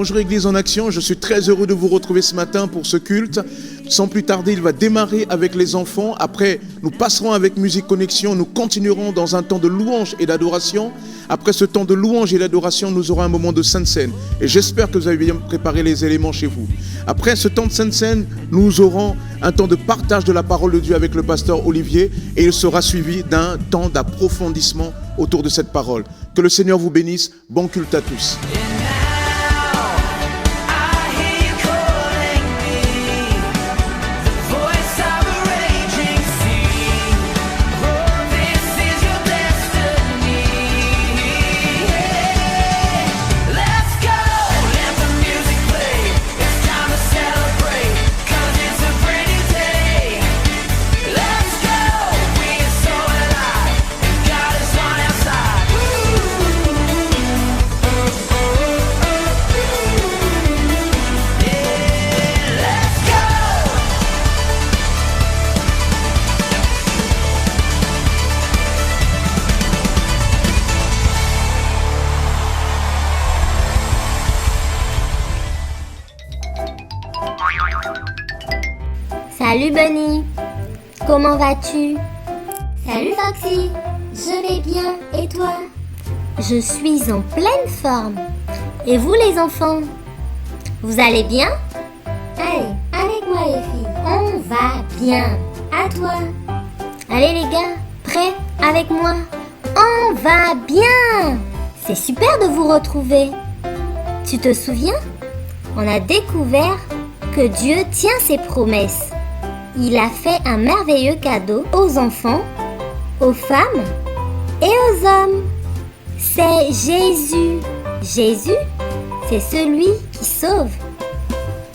Bonjour Église en Action, je suis très heureux de vous retrouver ce matin pour ce culte. Sans plus tarder, il va démarrer avec les enfants. Après, nous passerons avec Musique Connexion, nous continuerons dans un temps de louange et d'adoration. Après ce temps de louange et d'adoration, nous aurons un moment de Sainte Seine. Et j'espère que vous avez bien préparé les éléments chez vous. Après ce temps de Sainte Seine, nous aurons un temps de partage de la parole de Dieu avec le pasteur Olivier. Et il sera suivi d'un temps d'approfondissement autour de cette parole. Que le Seigneur vous bénisse. Bon culte à tous. Salut Bunny, comment vas-tu? Salut Foxy, je vais bien, et toi? Je suis en pleine forme. Et vous les enfants? Vous allez bien? Allez, avec moi les filles, on va bien. À toi? Allez les gars, prêts avec moi? On va bien! C'est super de vous retrouver. Tu te souviens? On a découvert que Dieu tient ses promesses. Il a fait un merveilleux cadeau aux enfants, aux femmes et aux hommes. C'est Jésus. Jésus, c'est celui qui sauve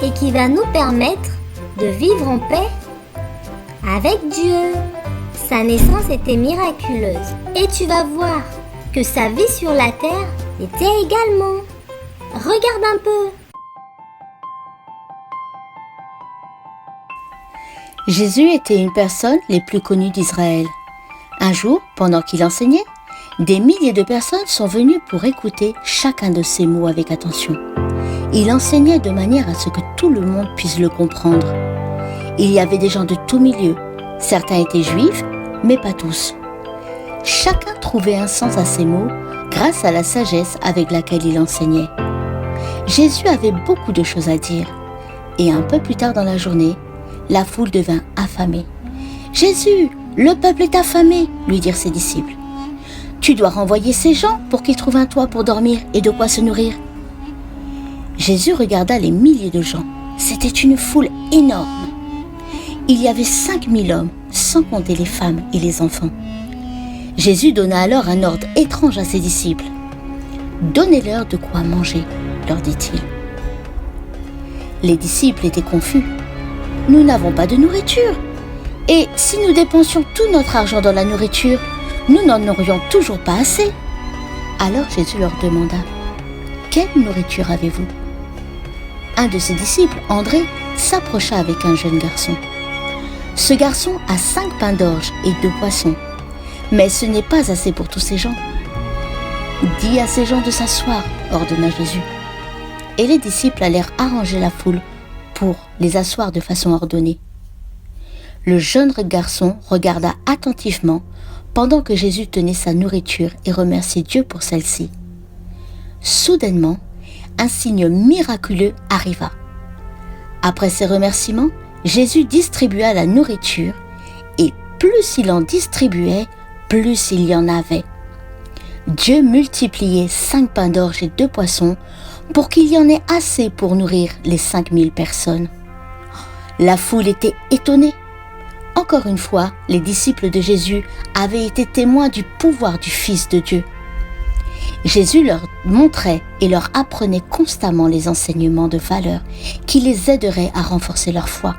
et qui va nous permettre de vivre en paix avec Dieu. Sa naissance était miraculeuse et tu vas voir que sa vie sur la terre était également. Regarde un peu. Jésus était une personne les plus connues d'Israël. Un jour, pendant qu'il enseignait, des milliers de personnes sont venues pour écouter chacun de ses mots avec attention. Il enseignait de manière à ce que tout le monde puisse le comprendre. Il y avait des gens de tout milieu. Certains étaient juifs, mais pas tous. Chacun trouvait un sens à ses mots grâce à la sagesse avec laquelle il enseignait. Jésus avait beaucoup de choses à dire. Et un peu plus tard dans la journée, la foule devint affamée. « Jésus, le peuple est affamé !» lui dirent ses disciples. « Tu dois renvoyer ces gens pour qu'ils trouvent un toit pour dormir et de quoi se nourrir. » Jésus regarda les milliers de gens. C'était une foule énorme. Il y avait 5000 hommes, sans compter les femmes et les enfants. Jésus donna alors un ordre étrange à ses disciples. « Donnez-leur de quoi manger, » leur dit-il. Les disciples étaient confus. Nous n'avons pas de nourriture. Et si nous dépensions tout notre argent dans la nourriture, nous n'en aurions toujours pas assez. Alors Jésus leur demanda, « Quelle nourriture avez-vous » Un de ses disciples, André, s'approcha avec un jeune garçon. Ce garçon a 5 pains d'orge et 2 poissons. Mais ce n'est pas assez pour tous ces gens. « Dis à ces gens de s'asseoir, » ordonna Jésus. Et les disciples allèrent arranger la foule pour les asseoir de façon ordonnée. Le jeune garçon regarda attentivement pendant que Jésus tenait sa nourriture et remerciait Dieu pour celle-ci. Soudainement, un signe miraculeux arriva. Après ces remerciements, Jésus distribua la nourriture et plus il en distribuait, plus il y en avait. Dieu multipliait 5 pains d'orge et 2 poissons pour qu'il y en ait assez pour nourrir les 5000 personnes. La foule était étonnée. Encore une fois, les disciples de Jésus avaient été témoins du pouvoir du Fils de Dieu. Jésus leur montrait et leur apprenait constamment les enseignements de valeur qui les aideraient à renforcer leur foi.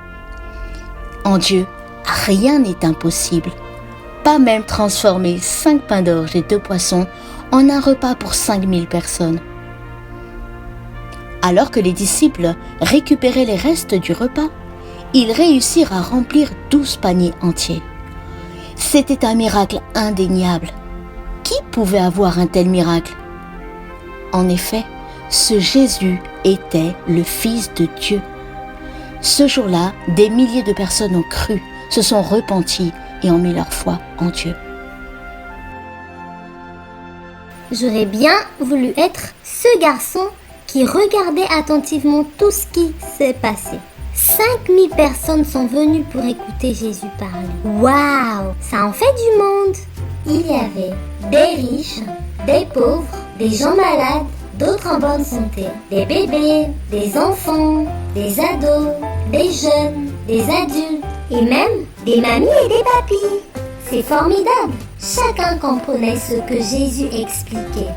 En Dieu, rien n'est impossible. Pas même transformer 5 pains d'orge et 2 poissons en un repas pour 5000 personnes. Alors que les disciples récupéraient les restes du repas, ils réussirent à remplir 12 paniers entiers. C'était un miracle indéniable. Qui pouvait avoir un tel miracle? En effet, Ce Jésus était le Fils de Dieu. Ce jour-là, des milliers de personnes ont cru, se sont repenties et ont mis leur foi en Dieu. J'aurais bien voulu être ce garçon qui regardait attentivement tout ce qui s'est passé. 5000 personnes sont venues pour écouter Jésus parler. Waouh, ça en fait du monde. Il y avait des riches, des pauvres, des gens malades, d'autres en bonne santé, des bébés, des enfants, des ados, des jeunes, des adultes et même des mamies et des papis. C'est formidable. Chacun comprenait ce que Jésus expliquait.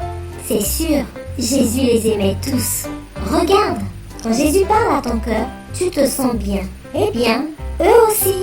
C'est sûr, Jésus les aimait tous. Regarde, quand Jésus parle à ton cœur, tu te sens bien. Eh bien, eux aussi.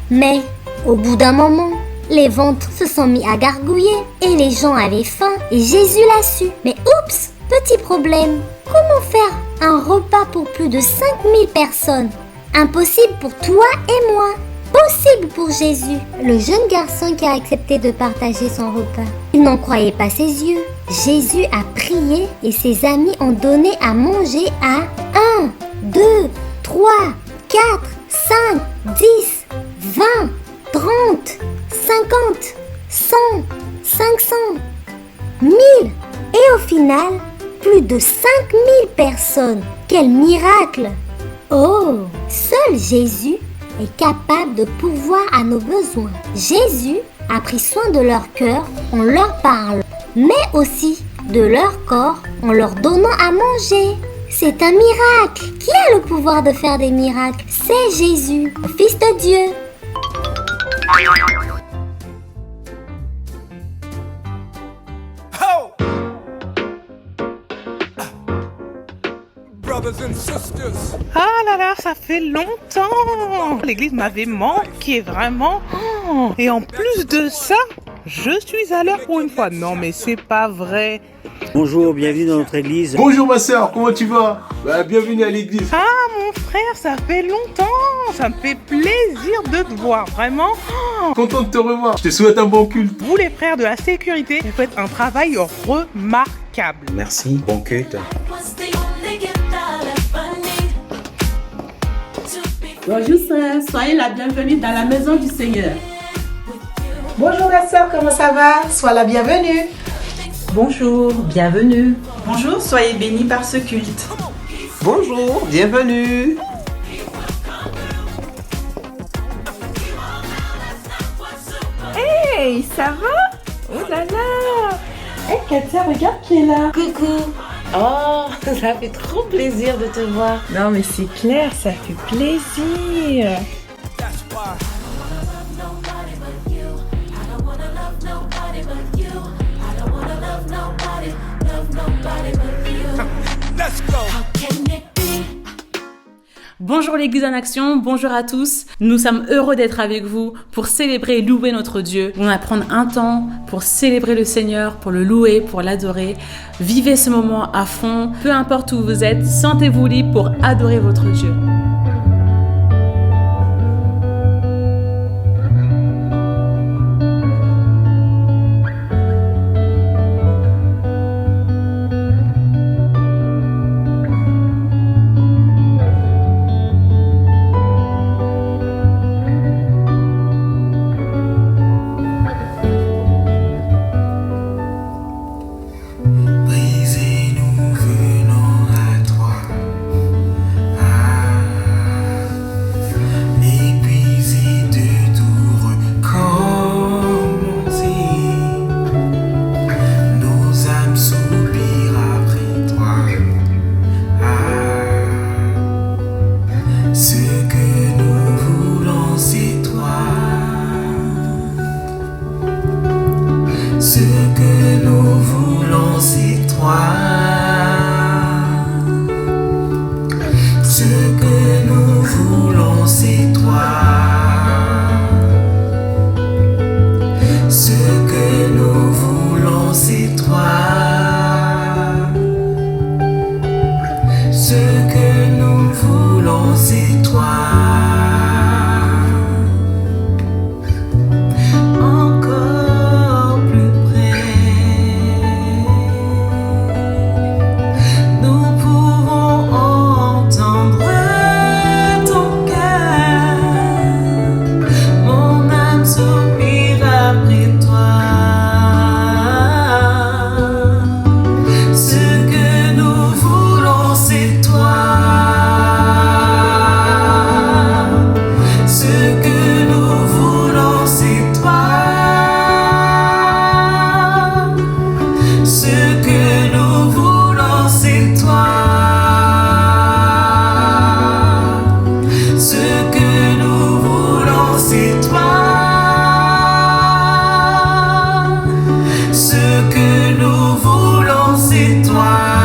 Mais, au bout d'un moment, les ventres se sont mis à gargouiller et les gens avaient faim et Jésus l'a su. Mais oups, petit problème. Comment faire un repas pour plus de 5000 personnes? Impossible pour toi et moi. Possible pour Jésus, le jeune garçon qui a accepté de partager son repas. Il n'en croyait pas ses yeux. Jésus a prié et ses amis ont donné à manger à 1, 2, 3, 4, 5, 10, 20, 30, 50, 100, 500, 1000 et au final, plus de 5000 personnes. Quel miracle! Oh, seul Jésus est capable de pourvoir à nos besoins. Jésus a pris soin de leur cœur en leur parlant, mais aussi de leur corps en leur donnant à manger. C'est un miracle. Qui a le pouvoir de faire des miracles? C'est Jésus, le Fils de Dieu. Ah là là, ça fait longtemps. L'église m'avait manqué, vraiment. Oh, et en plus de ça, je suis à l'heure pour une fois. Non, mais c'est pas vrai. Bonjour, bienvenue dans notre église. Bonjour ma soeur, comment tu vas? Bienvenue à l'église. Ah, mon frère, ça fait longtemps. Ça me fait plaisir de te voir, vraiment. Oh, Content de te revoir. Je te souhaite un bon culte. vous, les frères de la sécurité, vous faites un travail remarquable. Merci, bon culte. Bonjour sœur, soyez la bienvenue dans la maison du Seigneur. Bonjour la sœur, comment ça va? Sois la bienvenue. Bonjour, bienvenue. Bonjour, soyez bénis par ce culte. Bonjour, bienvenue. Hey, ça va? Oh là là! Hey Katia, regarde qui est là. Coucou. Oh, ça fait trop plaisir de te voir. Non mais c'est clair, ça fait plaisir. Bonjour l'Église en action, bonjour à tous. Nous sommes heureux d'être avec vous pour célébrer et louer notre Dieu. On va prendre un temps pour célébrer le Seigneur, pour le louer, pour l'adorer. Vivez ce moment à fond, peu importe où vous êtes, sentez-vous libre pour adorer votre Dieu. que nous voulons, c'est toi.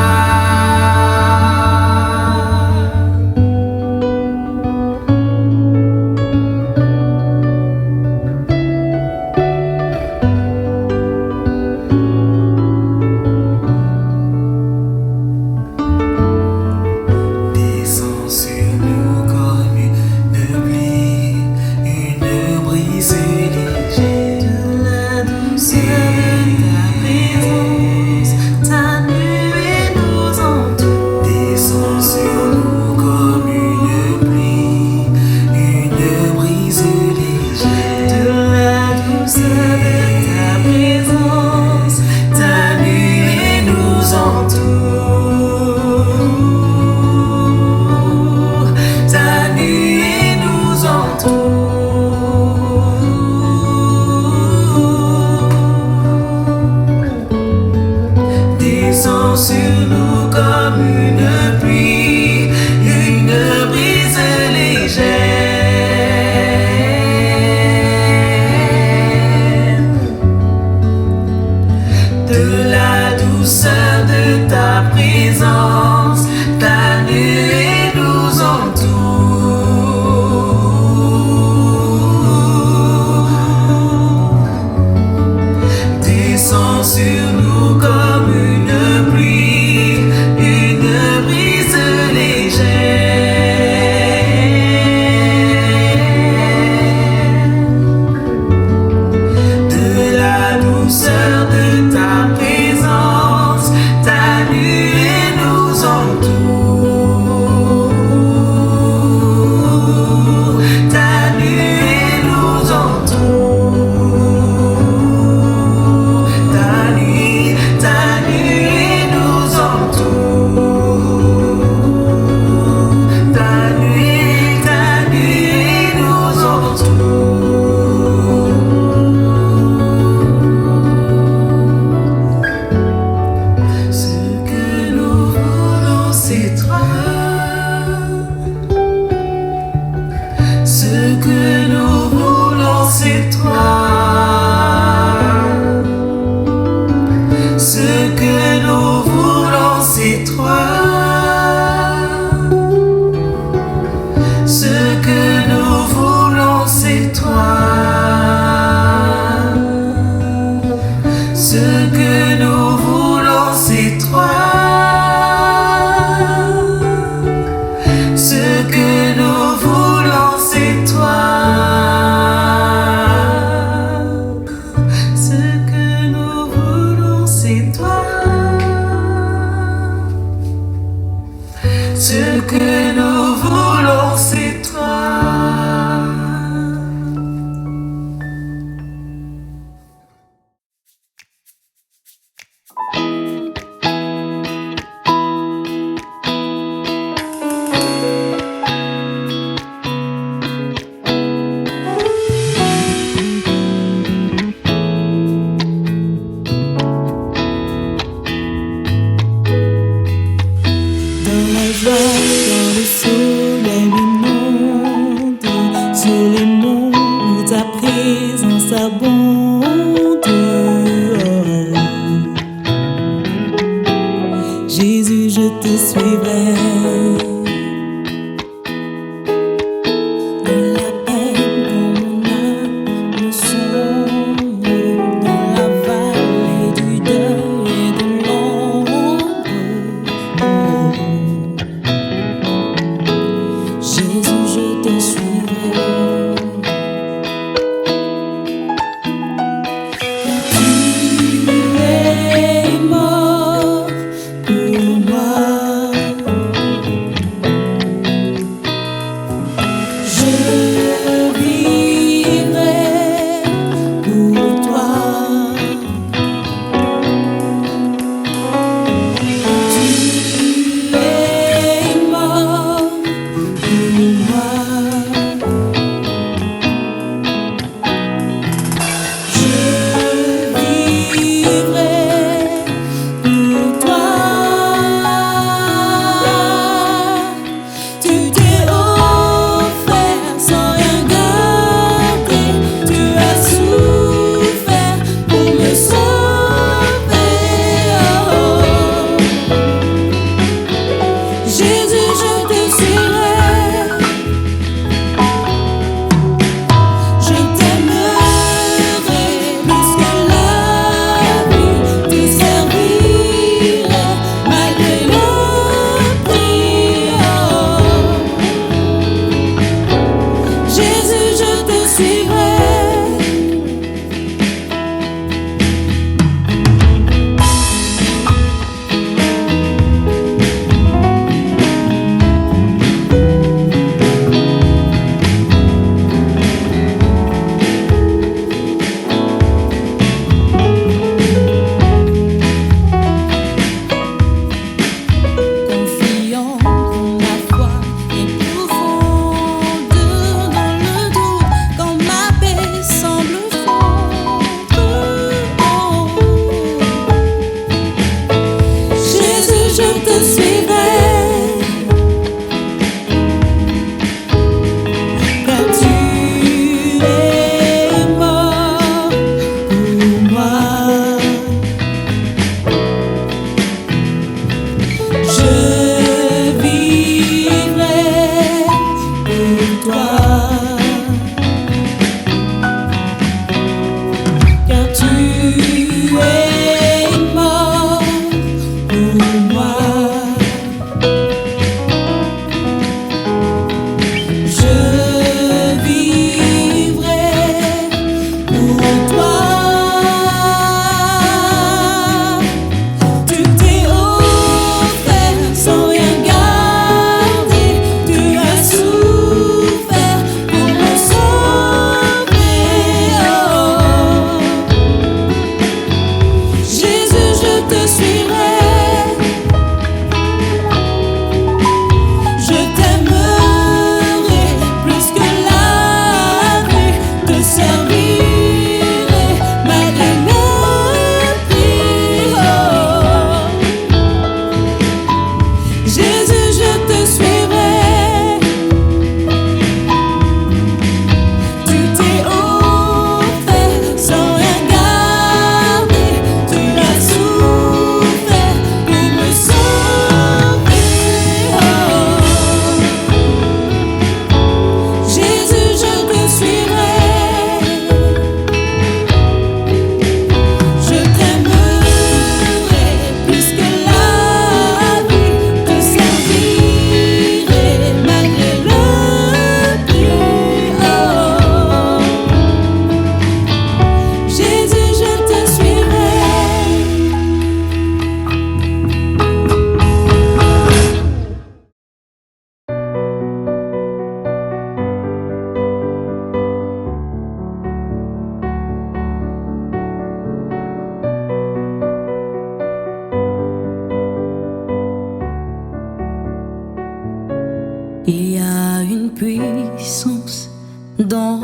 puissance dans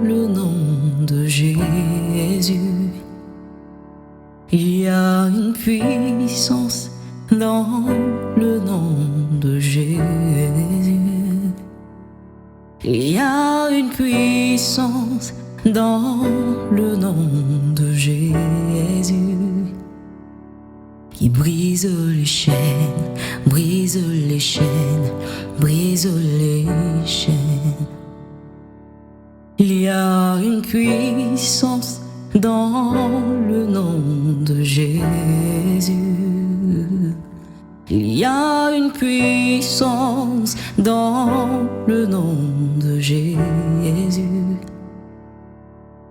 le nom de Jésus. Il y a une puissance dans le nom de Jésus. Il y a une puissance dans le nom de Jésus qui brise les chaînes, brise les chaînes, brise les chaînes. Il y a une puissance dans le nom de Jésus. Il y a une puissance dans le nom de Jésus.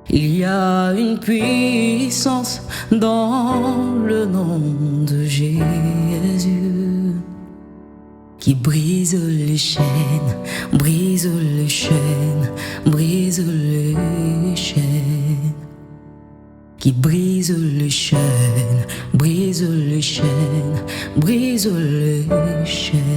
Il y a une puissance dans le nom de Jésus qui brise les chaînes, brise les chaînes, brise les chaînes. Qui brise les chaînes, brise les chaînes, brise les chaînes.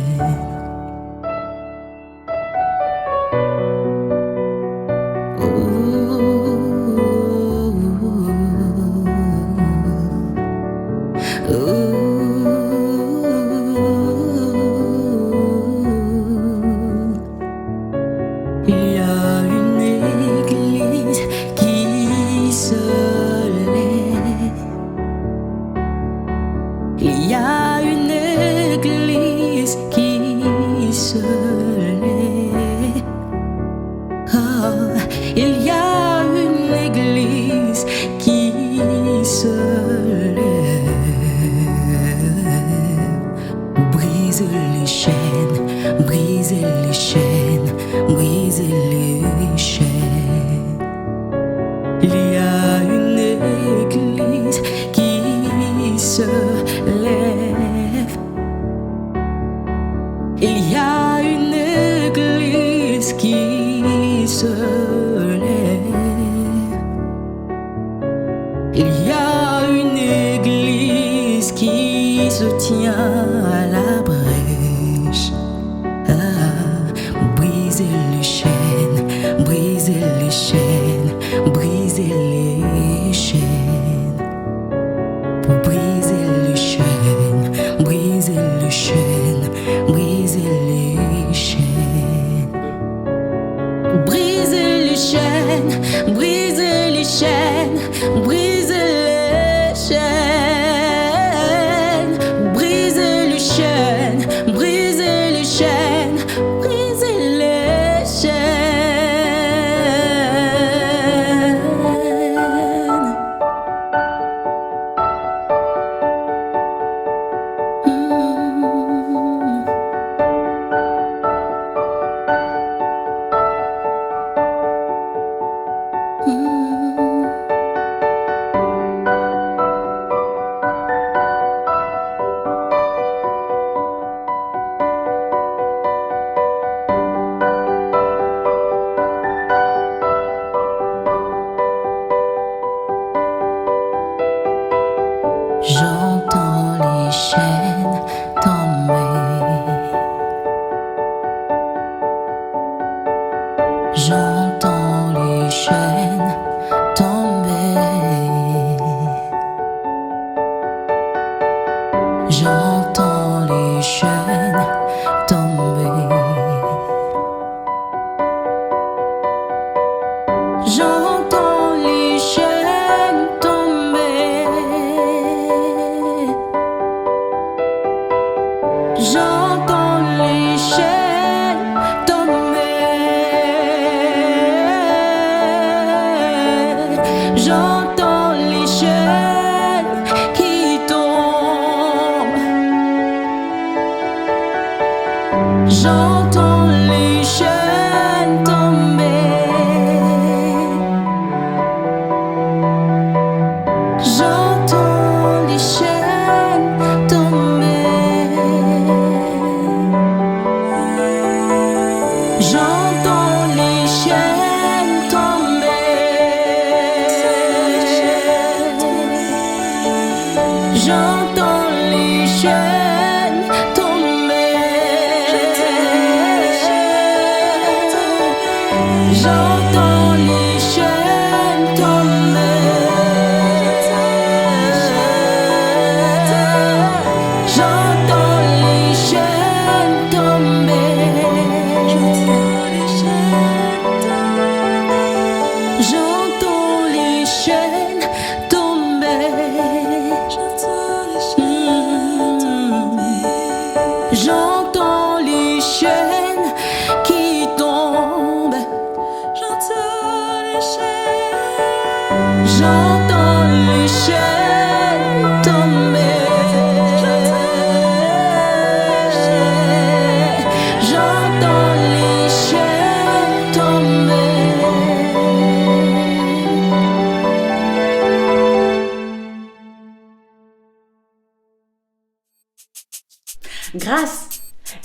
Grâce,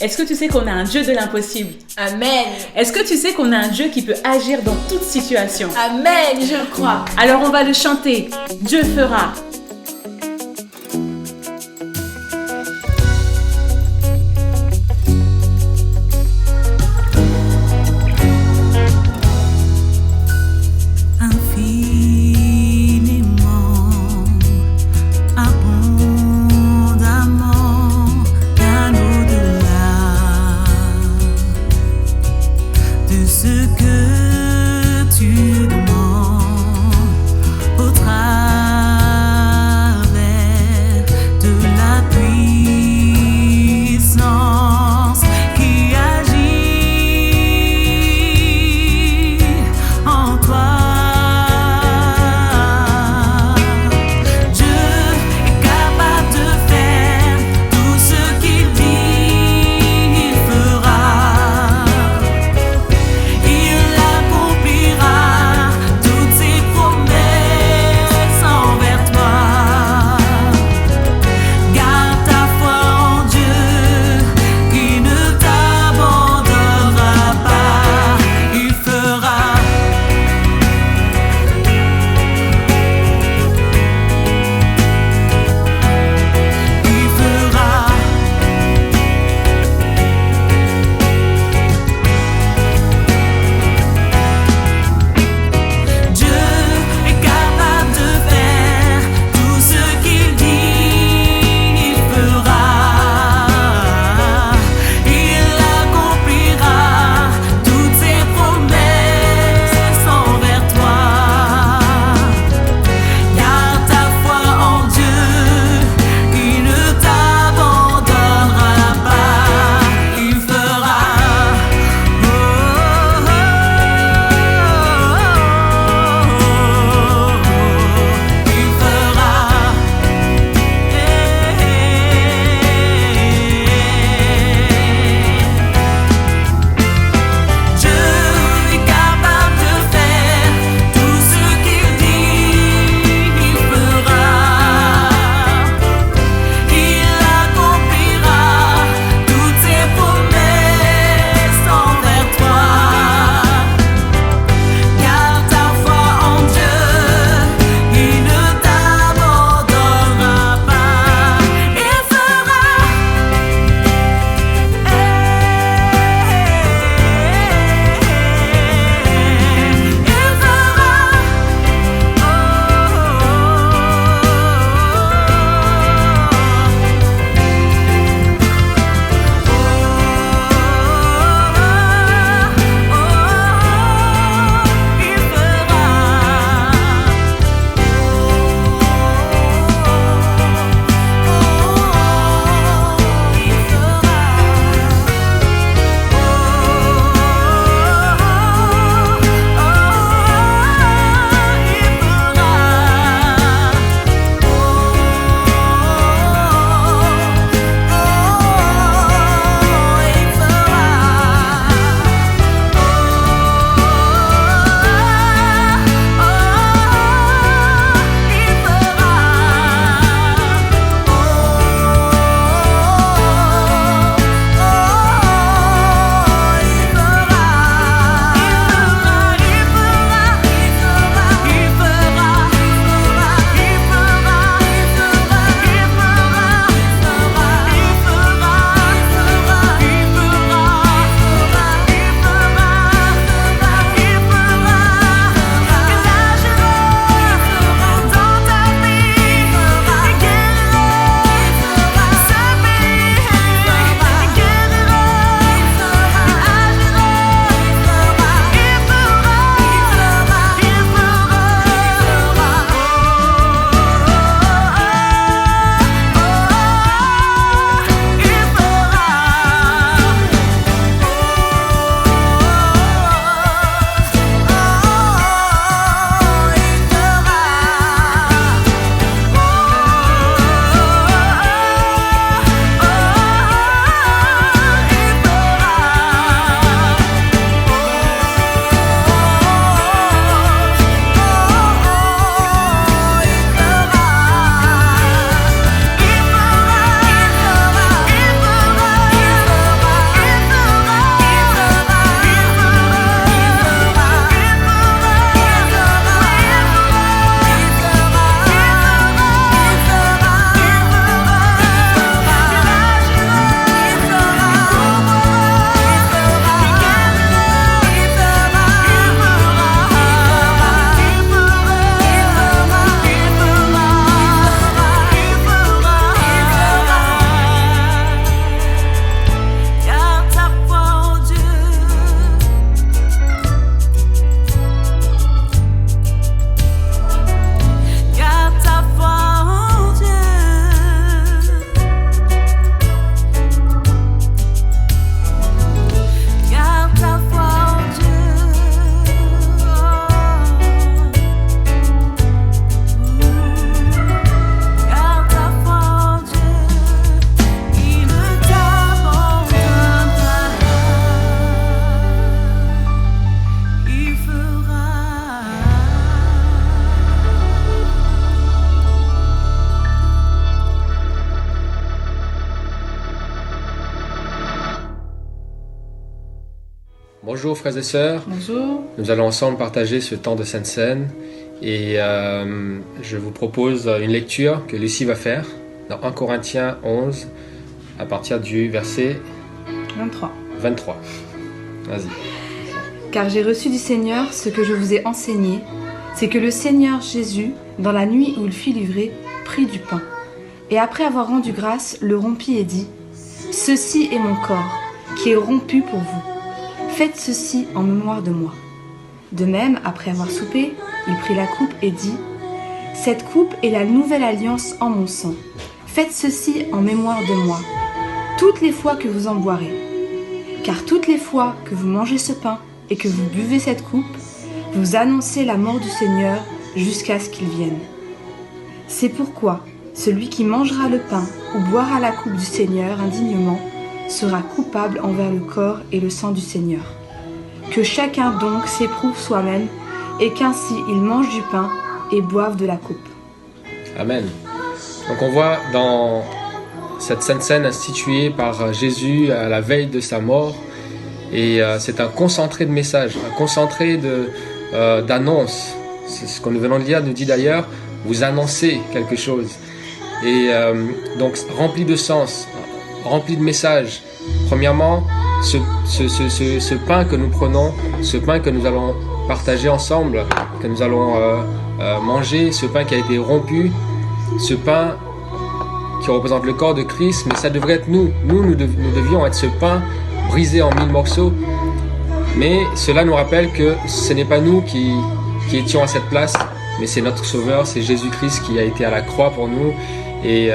est-ce que tu sais qu'on a un Dieu de l'impossible? Amen. Est-ce que tu sais qu'on a un Dieu qui peut agir dans toute situation? Amen, je le crois. Alors on va le chanter. Dieu fera. Ce que tu demandes au travers Bonjour frères et sœurs. Bonjour. Nous allons ensemble partager ce temps de Sainte Seine et je vous propose une lecture que Lucie va faire dans 1 Corinthiens 11 à partir du verset 23. Vas-y. Car j'ai reçu du Seigneur ce que je vous ai enseigné, c'est que le Seigneur Jésus, dans la nuit où il fut livré, prit du pain, et après avoir rendu grâce, le rompit et dit : Ceci est mon corps, qui est rompu pour vous. Faites ceci en mémoire de moi. De même, après avoir soupé, il prit la coupe et dit : Cette coupe est la nouvelle alliance en mon sang. Faites ceci en mémoire de moi, toutes les fois que vous en boirez. Car toutes les fois que vous mangez ce pain et que vous buvez cette coupe, vous annoncez la mort du Seigneur jusqu'à ce qu'il vienne. C'est pourquoi celui qui mangera le pain ou boira la coupe du Seigneur indignement sera coupable envers le corps et le sang du Seigneur. Que chacun donc s'éprouve soi-même et qu'ainsi il mange du pain et boive de la coupe. Amen. Donc on voit dans cette sainte scène instituée par Jésus à la veille de sa mort, et c'est un concentré de messages, un concentré d'annonces. C'est ce que nous venons de lire, nous dit d'ailleurs, vous annoncez quelque chose. Et donc rempli de sens, rempli de messages. Premièrement, ce pain que nous prenons, ce pain que nous allons partager ensemble, que nous allons manger, ce pain qui a été rompu, ce pain qui représente le corps de Christ, mais ça devrait être nous. Nous devions être ce pain brisé en 1000 morceaux. Mais cela nous rappelle que ce n'est pas nous qui étions à cette place, mais c'est notre Sauveur, c'est Jésus-Christ qui a été à la croix pour nous. Et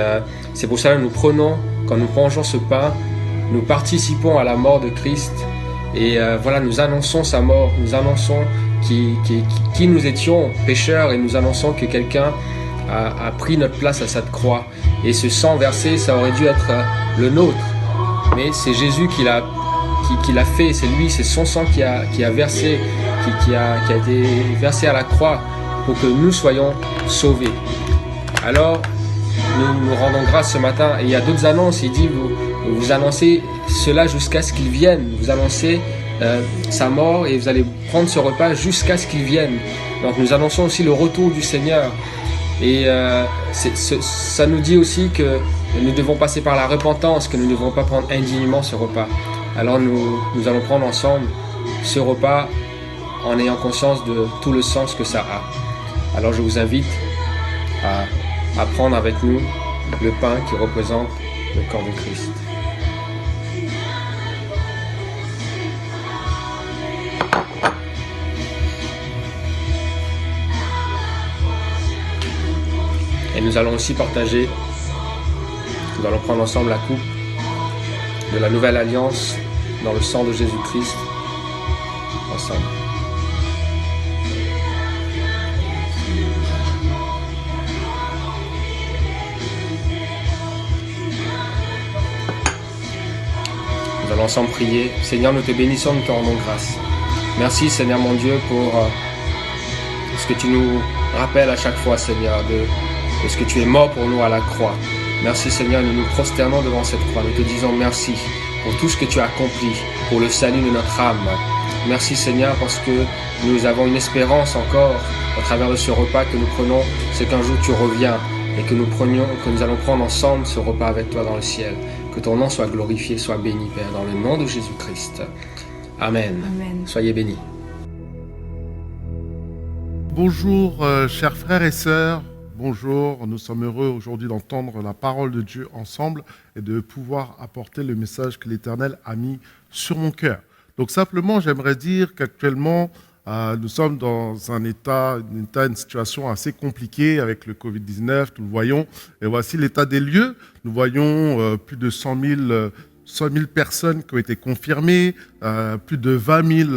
c'est pour cela que nous prenons, quand nous mangeons ce pain, nous participons à la mort de Christ. Et voilà, nous annonçons sa mort, nous annonçons qui nous étions, pécheurs, et nous annonçons que quelqu'un a pris notre place à cette croix. Et ce sang versé, ça aurait dû être le nôtre. Mais c'est Jésus qui l'a fait, c'est lui, c'est son sang qui a versé, qui a été versé à la croix pour que nous soyons sauvés. Alors, nous rendons grâce ce matin. Et il y a d'autres annonces, il dit, vous annoncez cela jusqu'à ce qu'il vienne. Vous annoncez sa mort et vous allez prendre ce repas jusqu'à ce qu'il vienne. Donc nous annonçons aussi le retour du Seigneur. Et ça nous dit aussi que nous devons passer par la repentance, que nous ne devons pas prendre indignement ce repas. Alors nous allons prendre ensemble ce repas en ayant conscience de tout le sens que ça a. Alors je vous invite à prendre avec nous le pain qui représente le corps de Christ. Et nous allons aussi partager, nous allons prendre ensemble la coupe de la nouvelle alliance dans le sang de Jésus-Christ, ensemble. Nous allons ensemble prier. Seigneur, nous te bénissons, nous te rendons grâce. Merci Seigneur mon Dieu pour ce que tu nous rappelles à chaque fois, Seigneur, de ce que tu es mort pour nous à la croix. Merci Seigneur, nous nous prosternons devant cette croix. Nous te disons merci pour tout ce que tu as accompli, pour le salut de notre âme. Merci Seigneur parce que nous avons une espérance encore au travers de ce repas que nous prenons, c'est qu'un jour tu reviens et que nous allons prendre ensemble ce repas avec toi dans le ciel. Que ton nom soit glorifié, soit béni Père, dans le nom de Jésus-Christ. Amen. Amen. Soyez bénis. Bonjour chers frères et sœurs. Bonjour, nous sommes heureux aujourd'hui d'entendre la parole de Dieu ensemble et de pouvoir apporter le message que l'Éternel a mis sur mon cœur. Donc simplement, j'aimerais dire qu'actuellement, nous sommes dans une situation assez compliquée avec le Covid-19, nous le voyons. Et voici l'état des lieux. Nous voyons plus de 100 000 personnes qui ont été confirmées, plus de 20 000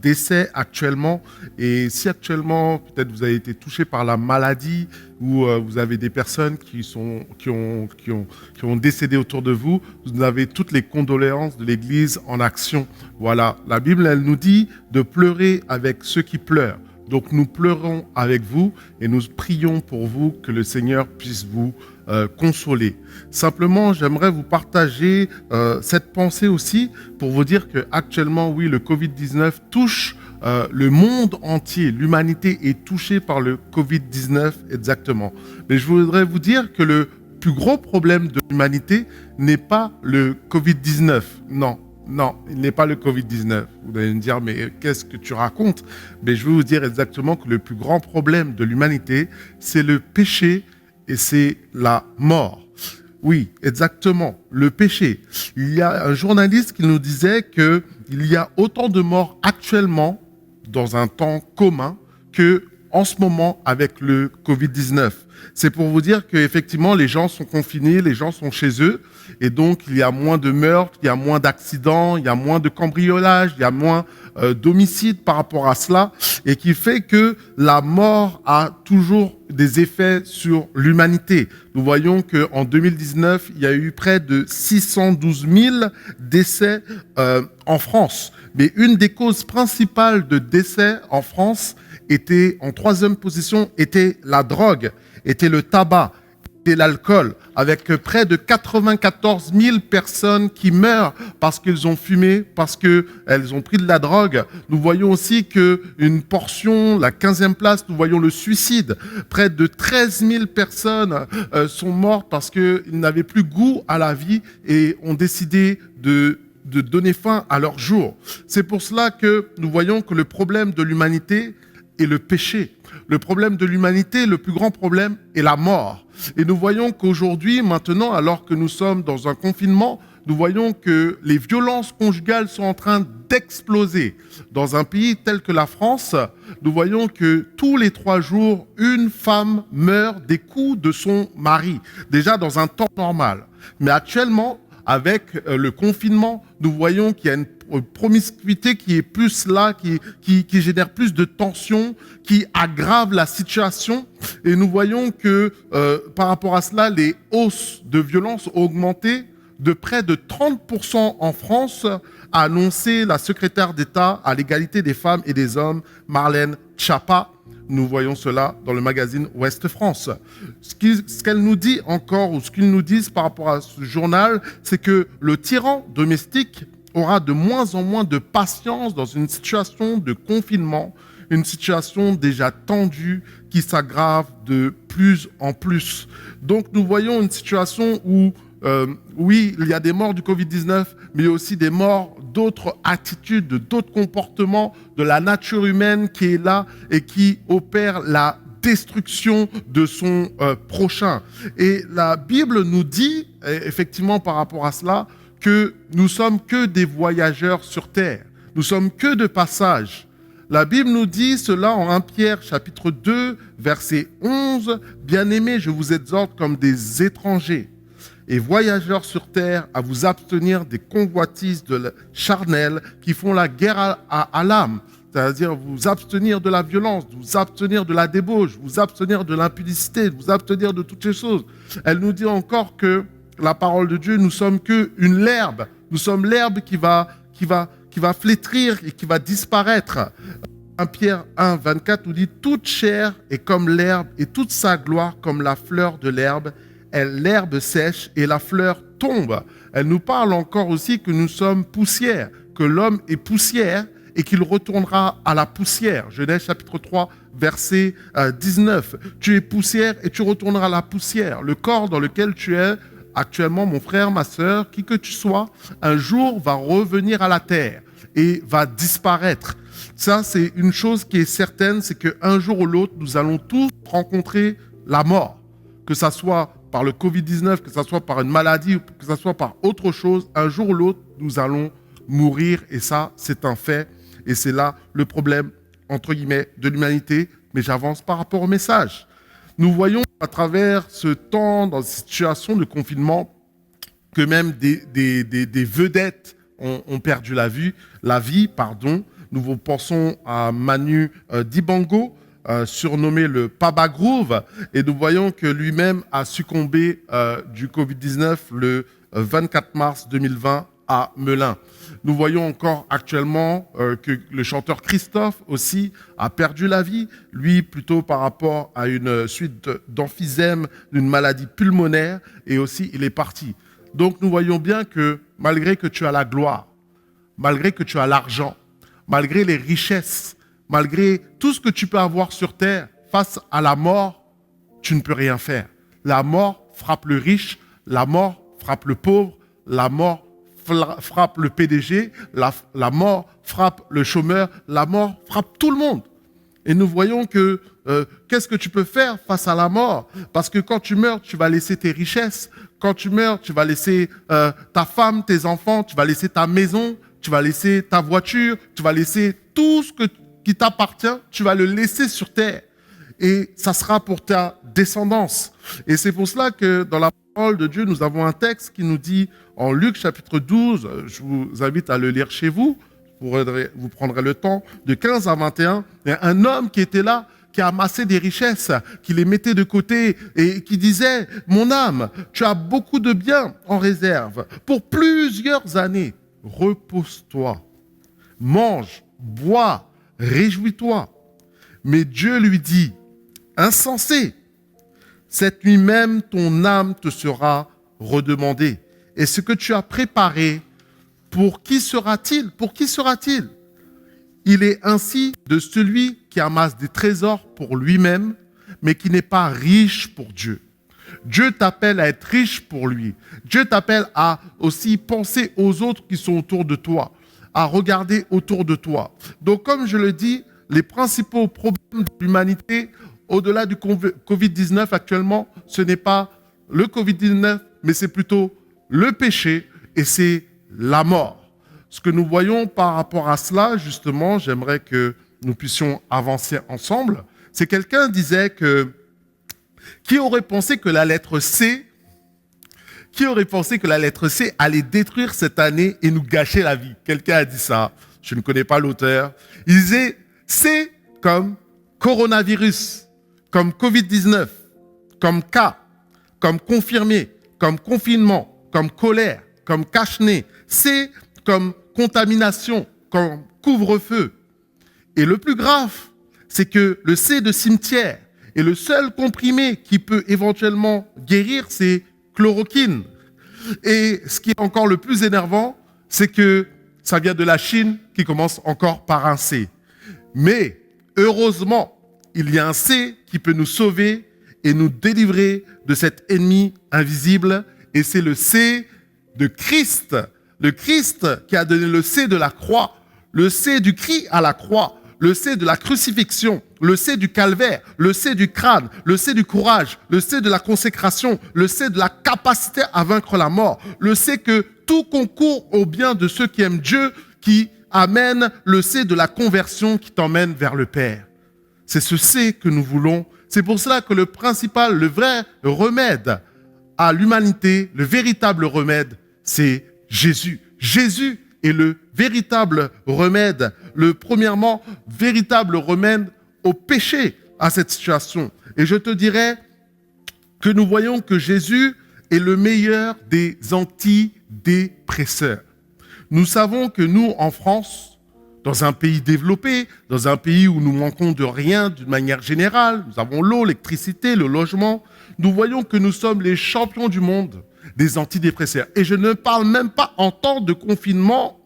décès actuellement. Et si actuellement, peut-être vous avez été touché par la maladie ou vous avez des personnes qui ont décédé autour de vous, vous avez toutes les condoléances de l'Église en action. Voilà, la Bible, elle nous dit de pleurer avec ceux qui pleurent. Donc nous pleurons avec vous et nous prions pour vous que le Seigneur puisse vous consoler. Simplement, j'aimerais vous partager cette pensée aussi pour vous dire que actuellement, oui, le Covid-19 touche le monde entier. L'humanité est touchée par le Covid-19 exactement. Mais je voudrais vous dire que le plus gros problème de l'humanité n'est pas le Covid-19. Non, il n'est pas le Covid-19. Vous allez me dire, mais qu'est-ce que tu racontes? Mais je vais vous dire exactement que le plus grand problème de l'humanité, c'est le péché et c'est la mort. Oui, exactement, le péché. Il y a un journaliste qui nous disait qu'il y a autant de morts actuellement dans un temps commun que en ce moment avec le Covid-19. C'est pour vous dire qu'effectivement, les gens sont confinés, les gens sont chez eux, et donc il y a moins de meurtres, il y a moins d'accidents, il y a moins de cambriolages, il y a moins d'homicides par rapport à cela, et qui fait que la mort a toujours des effets sur l'humanité. Nous voyons qu'en 2019, il y a eu près de 612 000 décès en France. Mais une des causes principales de décès en France était, en troisième position, était la drogue, était le tabac, était l'alcool, avec près de 94 000 personnes qui meurent parce qu'elles ont fumé, parce qu'elles ont pris de la drogue. Nous voyons aussi qu'une portion, la 15e place, nous voyons le suicide. Près de 13 000 personnes sont mortes parce qu'ils n'avaient plus goût à la vie et ont décidé de donner fin à leur jour. C'est pour cela que nous voyons que le problème de l'humanité est le péché. Le problème de l'humanité, le plus grand problème, est la mort. Et nous voyons qu'aujourd'hui, maintenant, alors que nous sommes dans un confinement, nous voyons que les violences conjugales sont en train d'exploser. Dans un pays tel que la France, nous voyons que tous les 3 jours, une femme meurt des coups de son mari, déjà dans un temps normal. Mais actuellement, avec le confinement, nous voyons qu'il y a une promiscuité qui est plus là, qui génère plus de tensions, qui aggrave la situation. Et nous voyons que par rapport à cela, les hausses de violence ont augmenté de près de 30% en France, a annoncé la secrétaire d'État à l'égalité des femmes et des hommes, Marlène Schiappa. Nous voyons cela dans le magazine Ouest France. Ce qu'elle nous dit encore, ou ce qu'ils nous disent par rapport à ce journal, c'est que le tyran domestique aura de moins en moins de patience dans une situation de confinement, une situation déjà tendue qui s'aggrave de plus en plus. Donc nous voyons une situation où, oui, il y a des morts du Covid-19, mais il y a aussi des morts d'autres attitudes, d'autres comportements de la nature humaine qui est là et qui opère la destruction de son prochain. Et la Bible nous dit, effectivement par rapport à cela, que nous sommes que des voyageurs sur terre. Nous sommes que de passage. La Bible nous dit cela en 1 Pierre chapitre 2, verset 11. « Bien-aimés, je vous exhorte comme des étrangers et voyageurs sur terre à vous abstenir des convoitises charnelles qui font la guerre à l'âme. » C'est-à-dire vous abstenir de la violence, vous abstenir de la débauche, vous abstenir de l'impudicité, vous abstenir de toutes ces choses. Elle nous dit encore que la parole de Dieu, nous sommes qu'une herbe. Nous sommes l'herbe qui va flétrir et qui va disparaître. 1 Pierre 1, 24 nous dit « Toute chair est comme l'herbe et toute sa gloire comme la fleur de l'herbe. L'herbe sèche et la fleur tombe. » Elle nous parle encore aussi que nous sommes poussière, que l'homme est poussière et qu'il retournera à la poussière. Genèse chapitre 3, verset 19. Tu es poussière et tu retourneras à la poussière. Le corps dans lequel tu es actuellement, mon frère, ma sœur, qui que tu sois, un jour va revenir à la terre et va disparaître. Ça, c'est une chose qui est certaine, c'est qu'un jour ou l'autre, nous allons tous rencontrer la mort. Que ça soit par le Covid-19, que ça soit par une maladie, ou que ça soit par autre chose, un jour ou l'autre, nous allons mourir. Et ça, c'est un fait. Et c'est là le problème, entre guillemets, de l'humanité. Mais j'avance par rapport au message. Nous voyons à travers ce temps, dans cette situation de confinement, que même des vedettes ont perdu la vie. Nous pensons à Manu Dibango, surnommé le Papa Groove, et nous voyons que lui-même a succombé du Covid-19 le 24 mars 2020 à Melun. Nous voyons encore actuellement que le chanteur Christophe aussi a perdu la vie, lui plutôt par rapport à une suite d'emphysème, d'une maladie pulmonaire, et aussi il est parti. Donc nous voyons bien que malgré que tu as la gloire, malgré que tu as l'argent, malgré les richesses, malgré tout ce que tu peux avoir sur terre, face à la mort, tu ne peux rien faire. La mort frappe le riche, la mort frappe le pauvre, la mort frappe le PDG, la mort frappe le chômeur, la mort frappe tout le monde. Et nous voyons que qu'est-ce que tu peux faire face à la mort? Parce que quand tu meurs, tu vas laisser tes richesses. Quand tu meurs, tu vas laisser ta femme, tes enfants, tu vas laisser ta maison, tu vas laisser ta voiture, tu vas laisser tout ce qui t'appartient, tu vas le laisser sur terre. Et ça sera pour ta descendance. Et c'est pour cela que dans la parole de Dieu, nous avons un texte qui nous dit en Luc chapitre 12, je vous invite à le lire chez vous, vous prendrez le temps, de 15 à 21, il y a un homme qui était là, qui a amassé des richesses, qui les mettait de côté et qui disait « Mon âme, tu as beaucoup de biens en réserve pour plusieurs années. Repose-toi, mange, bois, réjouis-toi. » Mais Dieu lui dit « Insensé, cette nuit même ton âme te sera redemandée. Et ce que tu as préparé, pour qui sera-t-il? Pour qui sera-t-il? Il est ainsi de celui qui amasse des trésors pour lui-même, mais qui n'est pas riche pour Dieu. Dieu t'appelle à être riche pour lui. Dieu t'appelle à aussi penser aux autres qui sont autour de toi, à regarder autour de toi. Donc, comme je le dis, les principaux problèmes de l'humanité, au-delà du Covid-19 actuellement, ce n'est pas le Covid-19, mais c'est plutôt le péché et c'est la mort. Ce que nous voyons par rapport à cela, justement, j'aimerais que nous puissions avancer ensemble. C'est quelqu'un disait que qui aurait pensé que la lettre C allait détruire cette année et nous gâcher la vie? Quelqu'un a dit ça. Je ne connais pas l'auteur. Il disait C comme coronavirus, comme Covid-19, comme cas, comme confirmé, comme confinement, comme colère, comme cache-nez. C comme contamination, comme couvre-feu. Et le plus grave, c'est que le C de cimetière et le seul comprimé qui peut éventuellement guérir, c'est chloroquine. Et ce qui est encore le plus énervant, c'est que ça vient de la Chine qui commence encore par un C. Mais heureusement, il y a un C qui peut nous sauver et nous délivrer de cet ennemi invisible. Et c'est le C de Christ. Le Christ qui a donné le C de la croix, le C du cri à la croix, le C de la crucifixion, le C du calvaire, le C du crâne, le C du courage, le C de la consécration, le C de la capacité à vaincre la mort, le C que tout concourt au bien de ceux qui aiment Dieu, qui amène le C de la conversion qui t'emmène vers le Père. C'est ce C que nous voulons. C'est pour cela que le principal, le vrai remède à l'humanité, le véritable remède, c'est Jésus. Jésus est le véritable remède, le premièrement véritable remède au péché, à cette situation. Et je te dirais que nous voyons que Jésus est le meilleur des antidépresseurs. Nous savons que nous, en France, dans un pays développé, dans un pays où nous manquons de rien d'une manière générale, nous avons l'eau, l'électricité, le logement, nous voyons que nous sommes les champions du monde des antidépresseurs. Et je ne parle même pas en temps de confinement,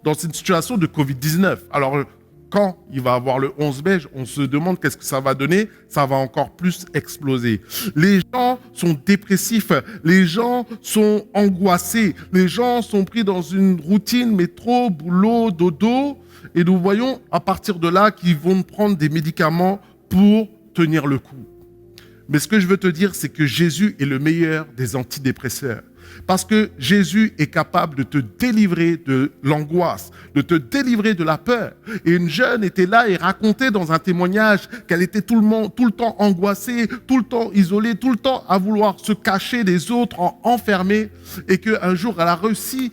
dans une situation de Covid-19. Alors, quand il va avoir le 11 mai, on se demande qu'est-ce que ça va donner. Ça va encore plus exploser. Les gens sont dépressifs. Les gens sont angoissés. Les gens sont pris dans une routine métro, boulot, dodo. Et nous voyons à partir de là qu'ils vont prendre des médicaments pour tenir le coup. Mais ce que je veux te dire, c'est que Jésus est le meilleur des antidépresseurs. Parce que Jésus est capable de te délivrer de l'angoisse, de te délivrer de la peur. Et une jeune était là et racontait dans un témoignage qu'elle était tout le temps angoissée, tout le temps isolée, tout le temps à vouloir se cacher des autres, enfermée. Et qu'un jour, elle a reçu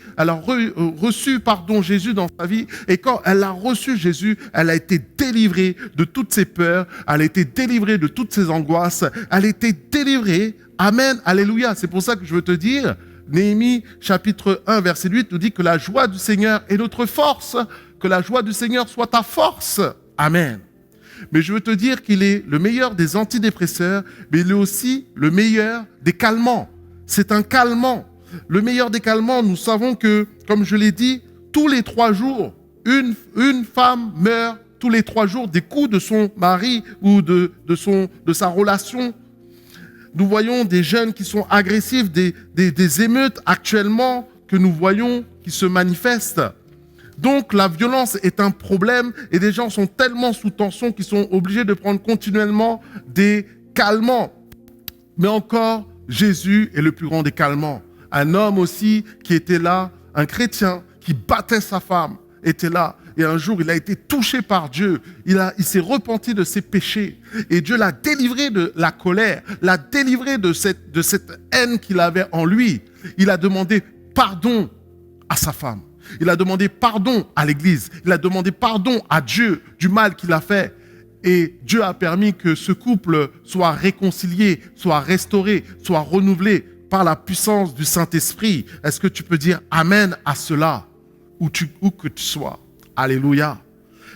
Jésus dans sa vie. Et quand elle a reçu Jésus, elle a été délivrée de toutes ses peurs, elle a été délivrée de toutes ses angoisses, elle a été délivrée. Amen, alléluia. C'est pour ça que je veux te dire, Néhémie, chapitre 1, verset 8, nous dit que la joie du Seigneur est notre force, que la joie du Seigneur soit ta force. Amen. Mais je veux te dire qu'il est le meilleur des antidépresseurs, mais il est aussi le meilleur des calmants. C'est un calmant. Le meilleur des calmants, nous savons que, comme je l'ai dit, tous les 3 jours, une femme meurt tous les 3 jours des coups de son mari ou de sa relation. Nous voyons des jeunes qui sont agressifs, des émeutes actuellement que nous voyons qui se manifestent. Donc la violence est un problème et des gens sont tellement sous tension qu'ils sont obligés de prendre continuellement des calmants. Mais encore, Jésus est le plus grand des calmants. Un homme aussi qui était là, un chrétien qui battait sa femme, était là. Et un jour, il a été touché par Dieu. Il s'est repenti de ses péchés. Et Dieu l'a délivré de la colère, l'a délivré de cette haine qu'il avait en lui. Il a demandé pardon à sa femme. Il a demandé pardon à l'Église. Il a demandé pardon à Dieu du mal qu'il a fait. Et Dieu a permis que ce couple soit réconcilié, soit restauré, soit renouvelé par la puissance du Saint-Esprit. Est-ce que tu peux dire Amen à cela, où que tu sois? Alléluia.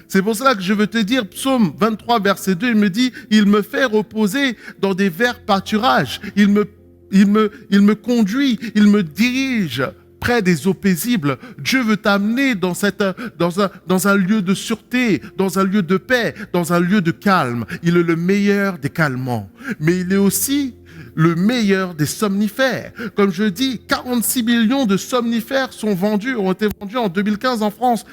C'est pour cela que je veux te dire, Psaume 23, verset 2, il me dit, il me fait reposer dans des verts pâturages. Il me conduit, il me dirige près des eaux paisibles. Dieu veut t'amener dans un lieu de sûreté, dans un lieu de paix, dans un lieu de calme. Il est le meilleur des calmants. Mais il est aussi le meilleur des somnifères. Comme je dis, 46 millions de somnifères ont été vendus en 2015 en France.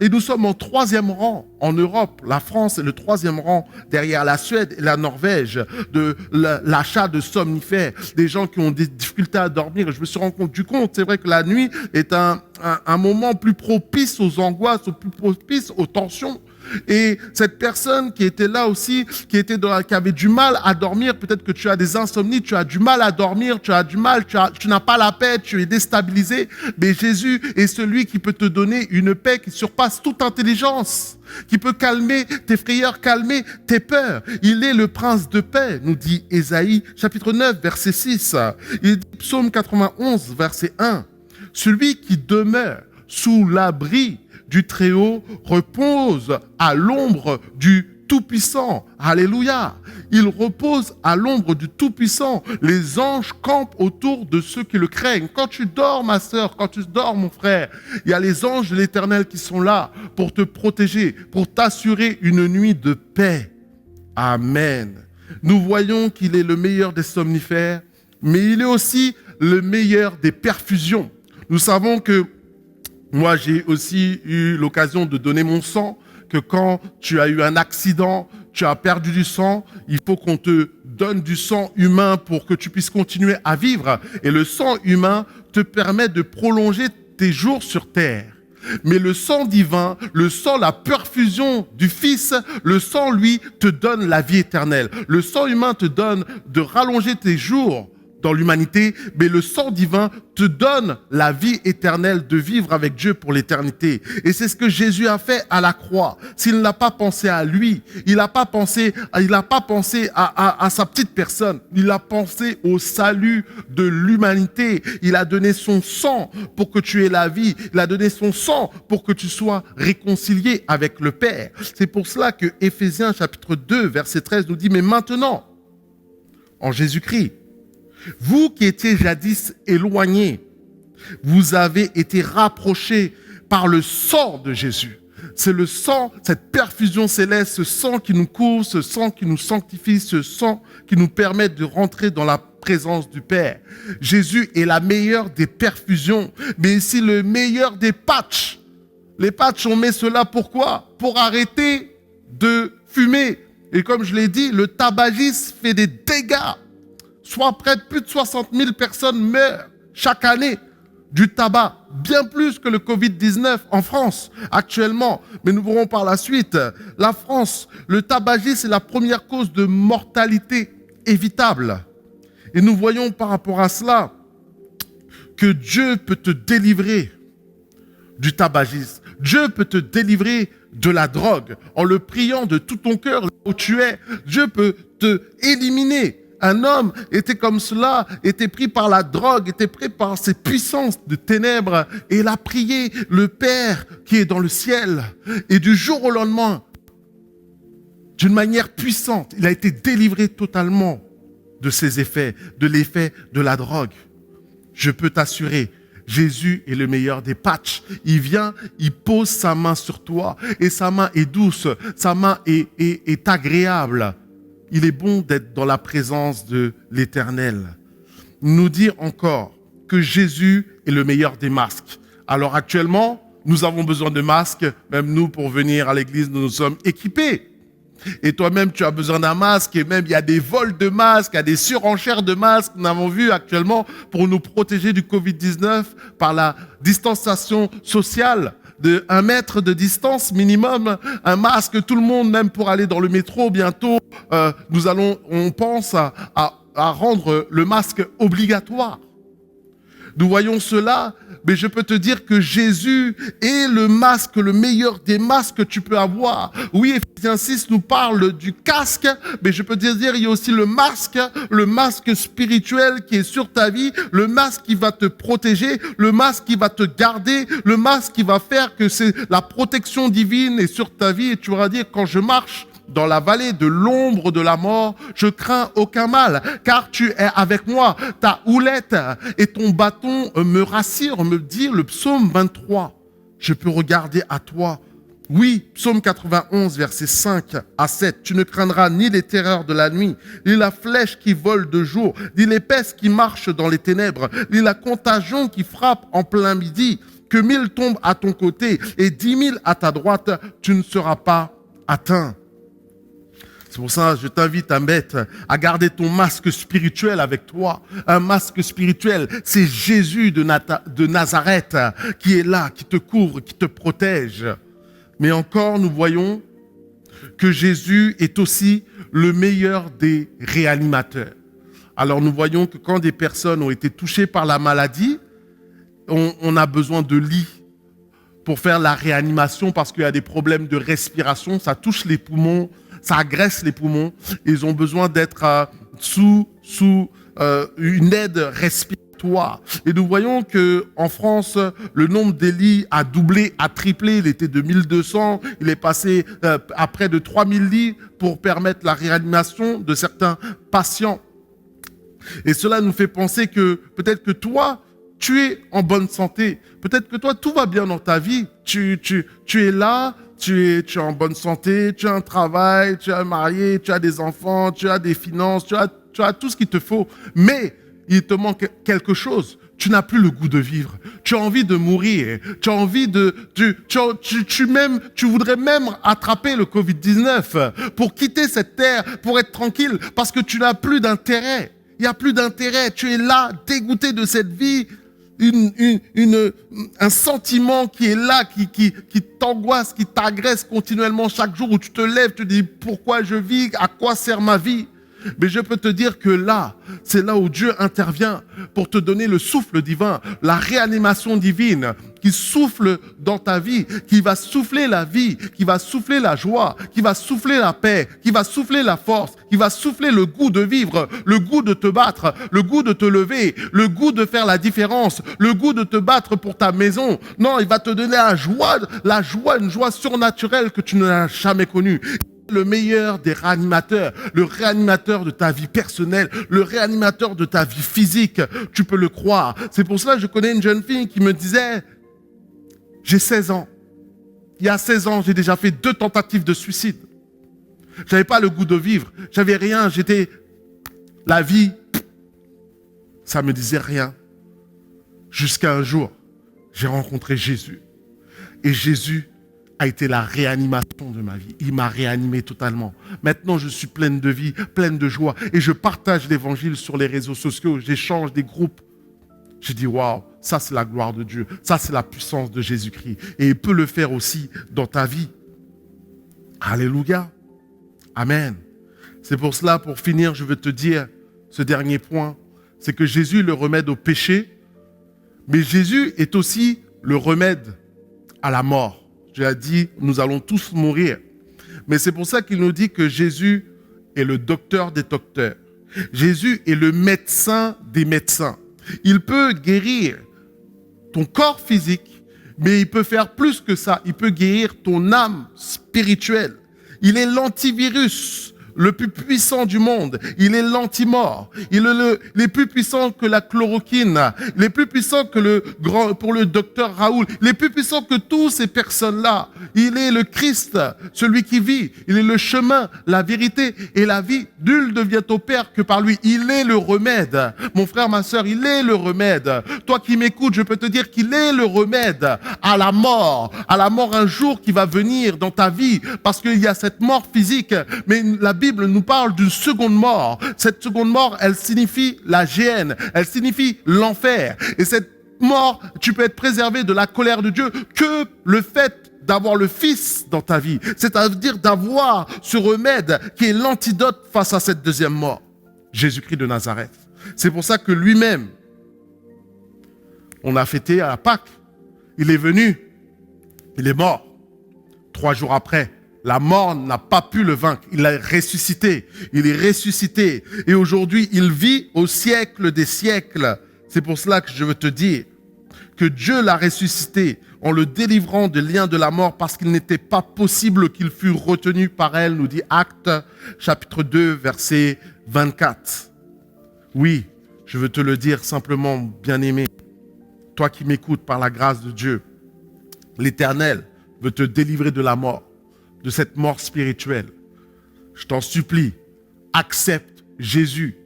Et nous sommes en 3e rang en Europe. La France est le 3e rang derrière la Suède et la Norvège de l'achat de somnifères. Des gens qui ont des difficultés à dormir. Et je me suis rendu compte, c'est vrai que la nuit est un moment plus propice aux angoisses, plus propice aux tensions. Et cette personne qui était là aussi, qui avait du mal à dormir, peut-être que tu as des insomnies, tu as du mal à dormir, tu n'as pas la paix, tu es déstabilisé. Mais Jésus est celui qui peut te donner une paix qui surpasse toute intelligence, qui peut calmer tes frayeurs, calmer tes peurs. Il est le prince de paix, nous dit Ésaïe, chapitre 9, verset 6. Il dit, Psaume 91, verset 1. Celui qui demeure sous l'abri du Très-Haut repose à l'ombre du Tout-Puissant. Alléluia. Il repose à l'ombre du Tout-Puissant. Les anges campent autour de ceux qui le craignent. Quand tu dors, ma sœur, quand tu dors, mon frère, il y a les anges de l'Éternel qui sont là pour te protéger, pour t'assurer une nuit de paix. Amen. Nous voyons qu'il est le meilleur des somnifères, mais il est aussi le meilleur des perfusions. Nous savons que moi, j'ai aussi eu l'occasion de donner mon sang, que quand tu as eu un accident, tu as perdu du sang, il faut qu'on te donne du sang humain pour que tu puisses continuer à vivre. Et le sang humain te permet de prolonger tes jours sur terre. Mais le sang divin, le sang, la perfusion du Fils, le sang, lui, te donne la vie éternelle. Le sang humain te donne de rallonger tes jours dans l'humanité, mais le sang divin te donne la vie éternelle de vivre avec Dieu pour l'éternité. Et c'est ce que Jésus a fait à la croix. S'il n'a pas pensé à lui, il n'a pas pensé à sa petite personne, il a pensé au salut de l'humanité. Il a donné son sang pour que tu aies la vie. Il a donné son sang pour que tu sois réconcilié avec le Père. C'est pour cela que Éphésiens chapitre 2, verset 13 nous dit, mais maintenant, en Jésus-Christ, vous qui étiez jadis éloignés, vous avez été rapprochés par le sang de Jésus. C'est le sang, cette perfusion céleste, ce sang qui nous couvre, ce sang qui nous sanctifie, ce sang qui nous permet de rentrer dans la présence du Père. Jésus est la meilleure des perfusions, mais ici le meilleur des patchs. Les patchs, on met cela pourquoi? Pour arrêter de fumer. Et comme je l'ai dit, le tabagisme fait des dégâts. Soit près de plus de 60 000 personnes meurent chaque année du tabac, bien plus que le Covid-19 en France actuellement. Mais nous verrons par la suite, la France, le tabagisme est la première cause de mortalité évitable. Et nous voyons par rapport à cela que Dieu peut te délivrer du tabagisme. Dieu peut te délivrer de la drogue en le priant de tout ton cœur là où tu es. Dieu peut te éliminer un homme était comme cela, était pris par la drogue, était pris par ces puissances de ténèbres, et il a prié le Père qui est dans le ciel. Et du jour au lendemain, d'une manière puissante, il a été délivré totalement de ses effets, de l'effet de la drogue. Je peux t'assurer, Jésus est le meilleur des patchs. Il vient, il pose sa main sur toi et sa main est douce, sa main est agréable. Il est bon d'être dans la présence de l'Éternel. Nous dit encore que Jésus est le meilleur des masques. Alors actuellement, nous avons besoin de masques, même nous pour venir à l'église, nous sommes équipés. Et toi-même, tu as besoin d'un masque, et même il y a des vols de masques, il y a des surenchères de masques, nous avons vu actuellement, pour nous protéger du Covid-19 par la distanciation sociale de 1 mètre de distance minimum, un masque, tout le monde, même pour aller dans le métro bientôt, on pense à rendre le masque obligatoire. Nous voyons cela, mais je peux te dire que Jésus est le masque, le meilleur des masques que tu peux avoir. Oui, Ephésiens 6 nous parle du casque, mais je peux te dire, il y a aussi le masque spirituel qui est sur ta vie, le masque qui va te protéger, le masque qui va te garder, le masque qui va faire que c'est la protection divine est sur ta vie, et tu vas dire, quand je marche dans la vallée de l'ombre de la mort, je crains aucun mal, car tu es avec moi. Ta houlette et ton bâton me rassurent, me dit le psaume 23. Je peux regarder à toi. Oui, psaume 91, versets 5 à 7. Tu ne craindras ni les terreurs de la nuit, ni la flèche qui vole de jour, ni les pestes qui marchent dans les ténèbres, ni la contagion qui frappe en plein midi. Que 1000 tombent à ton côté et 10 000 à ta droite, tu ne seras pas atteint. C'est pour ça que je t'invite à garder ton masque spirituel avec toi. Un masque spirituel, c'est Jésus de Nazareth qui est là, qui te couvre, qui te protège. Mais encore, nous voyons que Jésus est aussi le meilleur des réanimateurs. Alors nous voyons que quand des personnes ont été touchées par la maladie, on a besoin de lits pour faire la réanimation parce qu'il y a des problèmes de respiration, ça touche les poumons, ça agresse les poumons. Ils ont besoin d'être sous une aide respiratoire. Et nous voyons que en France, le nombre des lits a doublé, a triplé. Il était de 1200, il est passé à près de 3000 lits pour permettre la réanimation de certains patients. Et cela nous fait penser que peut-être que toi, tu es en bonne santé. Peut-être que toi, tout va bien dans ta vie. Tu es là. Tu es en bonne santé, tu as un travail, tu es marié, tu as des enfants, tu as des finances, tu as tout ce qu'il te faut. Mais il te manque quelque chose. Tu n'as plus le goût de vivre. Tu as envie de mourir. Tu as envie tu voudrais même attraper le Covid-19 pour quitter cette terre, pour être tranquille, parce que tu n'as plus d'intérêt. Il n'y a plus d'intérêt. Tu es là, dégoûté de cette vie. Un sentiment qui est là, qui t'angoisse, qui t'agresse continuellement chaque jour où tu te lèves, tu te dis pourquoi je vis, à quoi sert ma vie? Mais je peux te dire que là, c'est là où Dieu intervient pour te donner le souffle divin, la réanimation divine qui souffle dans ta vie, qui va souffler la vie, qui va souffler la joie, qui va souffler la paix, qui va souffler la force, qui va souffler le goût de vivre, le goût de te battre, le goût de te lever, le goût de faire la différence, le goût de te battre pour ta maison. Non, il va te donner la joie, une joie surnaturelle que tu n'as jamais connue. Le meilleur des réanimateurs, le réanimateur de ta vie personnelle, le réanimateur de ta vie physique, tu peux le croire. C'est pour cela que je connais une jeune fille qui me disait, j'ai 16 ans. Il y a 16 ans, j'ai déjà fait 2 tentatives de suicide. J'avais pas le goût de vivre, j'avais rien, la vie, ça me disait rien. Jusqu'à un jour, j'ai rencontré Jésus. Et Jésus a été la réanimation de ma vie. Il m'a réanimé totalement. Maintenant, je suis pleine de vie, pleine de joie. Et je partage l'évangile sur les réseaux sociaux. J'échange des groupes. Je dis, waouh, ça c'est la gloire de Dieu. Ça c'est la puissance de Jésus-Christ. Et il peut le faire aussi dans ta vie. Alléluia. Amen. C'est pour cela, pour finir, je veux te dire ce dernier point. C'est que Jésus est le remède au péché. Mais Jésus est aussi le remède à la mort. Dieu a dit, nous allons tous mourir. Mais c'est pour ça qu'il nous dit que Jésus est le docteur des docteurs. Jésus est le médecin des médecins. Il peut guérir ton corps physique, mais il peut faire plus que ça. Il peut guérir ton âme spirituelle. Il est l'antivirus le plus puissant du monde. Il est l'antimort. Il est plus puissant que la chloroquine. Il est plus puissant que pour le docteur Raoul. Il est plus puissant que toutes ces personnes-là. Il est le Christ, celui qui vit. Il est le chemin, la vérité et la vie. Nul ne vient au Père que par lui. Il est le remède. Mon frère, ma sœur, il est le remède. Toi qui m'écoutes, je peux te dire qu'il est le remède à la mort. À la mort un jour qui va venir dans ta vie. Parce qu'il y a cette mort physique. Mais la Bible nous parle d'une seconde mort. Cette seconde mort, elle signifie la géhenne, elle signifie l'enfer. Et cette mort, tu peux être préservé de la colère de Dieu que le fait d'avoir le Fils dans ta vie. C'est-à-dire d'avoir ce remède qui est l'antidote face à cette deuxième mort. Jésus-Christ de Nazareth. C'est pour ça que lui-même, on a fêté à la Pâque. Il est venu, il est mort. 3 jours après, la mort n'a pas pu le vaincre. Il a ressuscité. Il est ressuscité. Et aujourd'hui, il vit au siècle des siècles. C'est pour cela que je veux te dire que Dieu l'a ressuscité en le délivrant des liens de la mort parce qu'il n'était pas possible qu'il fût retenu par elle, nous dit Actes, chapitre 2, verset 24. Oui, je veux te le dire simplement, bien-aimé. Toi qui m'écoutes par la grâce de Dieu, l'Éternel veut te délivrer de la mort, de cette mort spirituelle. Je t'en supplie, accepte Jésus.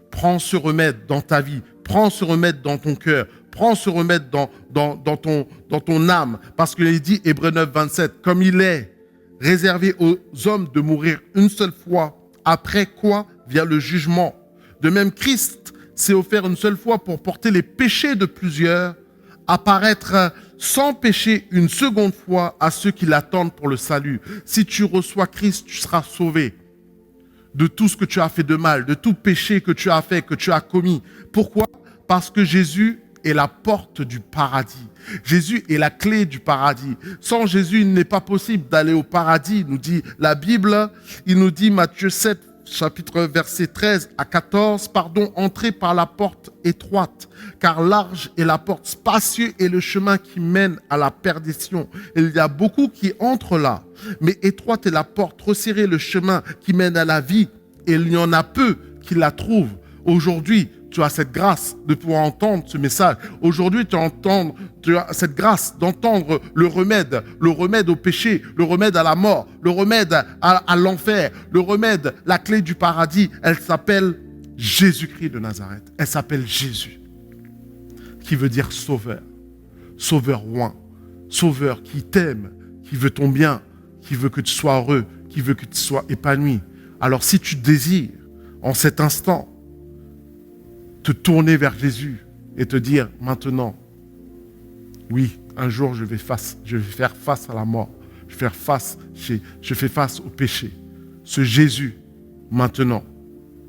Prends ce remède dans ta vie. Prends ce remède dans ton cœur. Prends ce remède dans ton âme. Parce qu'il dit, Hébreux 9, 27, comme il est réservé aux hommes de mourir une seule fois, après quoi vient le jugement. De même, Christ s'est offert une seule fois pour porter les péchés de plusieurs, apparaître sans péché une seconde fois à ceux qui l'attendent pour le salut. Si tu reçois Christ, tu seras sauvé de tout ce que tu as fait de mal, de tout péché que tu as fait, que tu as commis. Pourquoi ? Parce que Jésus est la porte du paradis. Jésus est la clé du paradis. Sans Jésus, il n'est pas possible d'aller au paradis, nous dit la Bible. Il nous dit, Matthieu 7, chapitre verset 13 à 14, entrez par la porte étroite, car large est la porte, spacieux est le chemin qui mène à la perdition. Il y a beaucoup qui entrent là, mais étroite est la porte, resserré le chemin qui mène à la vie, et il y en a peu qui la trouvent. Aujourd'hui, tu as cette grâce de pouvoir entendre ce message. Aujourd'hui, tu as cette grâce d'entendre le remède au péché, le remède à la mort, le remède à l'enfer, le remède, la clé du paradis. Elle s'appelle Jésus-Christ de Nazareth. Elle s'appelle Jésus, qui veut dire sauveur, sauveur roi, sauveur qui t'aime, qui veut ton bien, qui veut que tu sois heureux, qui veut que tu sois épanoui. Alors si tu désires en cet instant te tourner vers Jésus et te dire maintenant, oui, un jour je vais faire face à la mort, je fais face au péché. Ce Jésus, maintenant,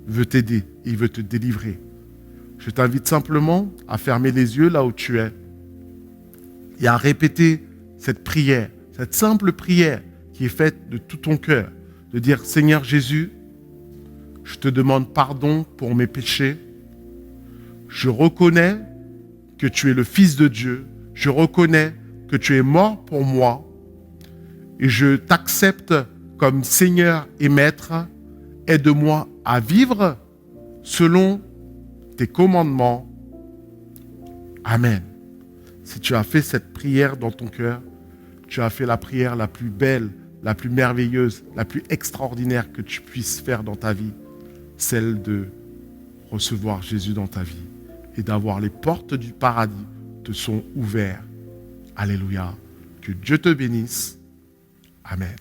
veut t'aider et il veut te délivrer. Je t'invite simplement à fermer les yeux là où tu es et à répéter cette prière, cette simple prière qui est faite de tout ton cœur, de dire, Seigneur Jésus, je te demande pardon pour mes péchés. Je reconnais que tu es le Fils de Dieu. Je reconnais que tu es mort pour moi. Et je t'accepte comme Seigneur et Maître. Aide-moi à vivre selon tes commandements. Amen. Si tu as fait cette prière dans ton cœur, tu as fait la prière la plus belle, la plus merveilleuse, la plus extraordinaire que tu puisses faire dans ta vie. Celle de recevoir Jésus dans ta vie. Et d'avoir les portes du paradis te sont ouvertes. Alléluia. Que Dieu te bénisse. Amen.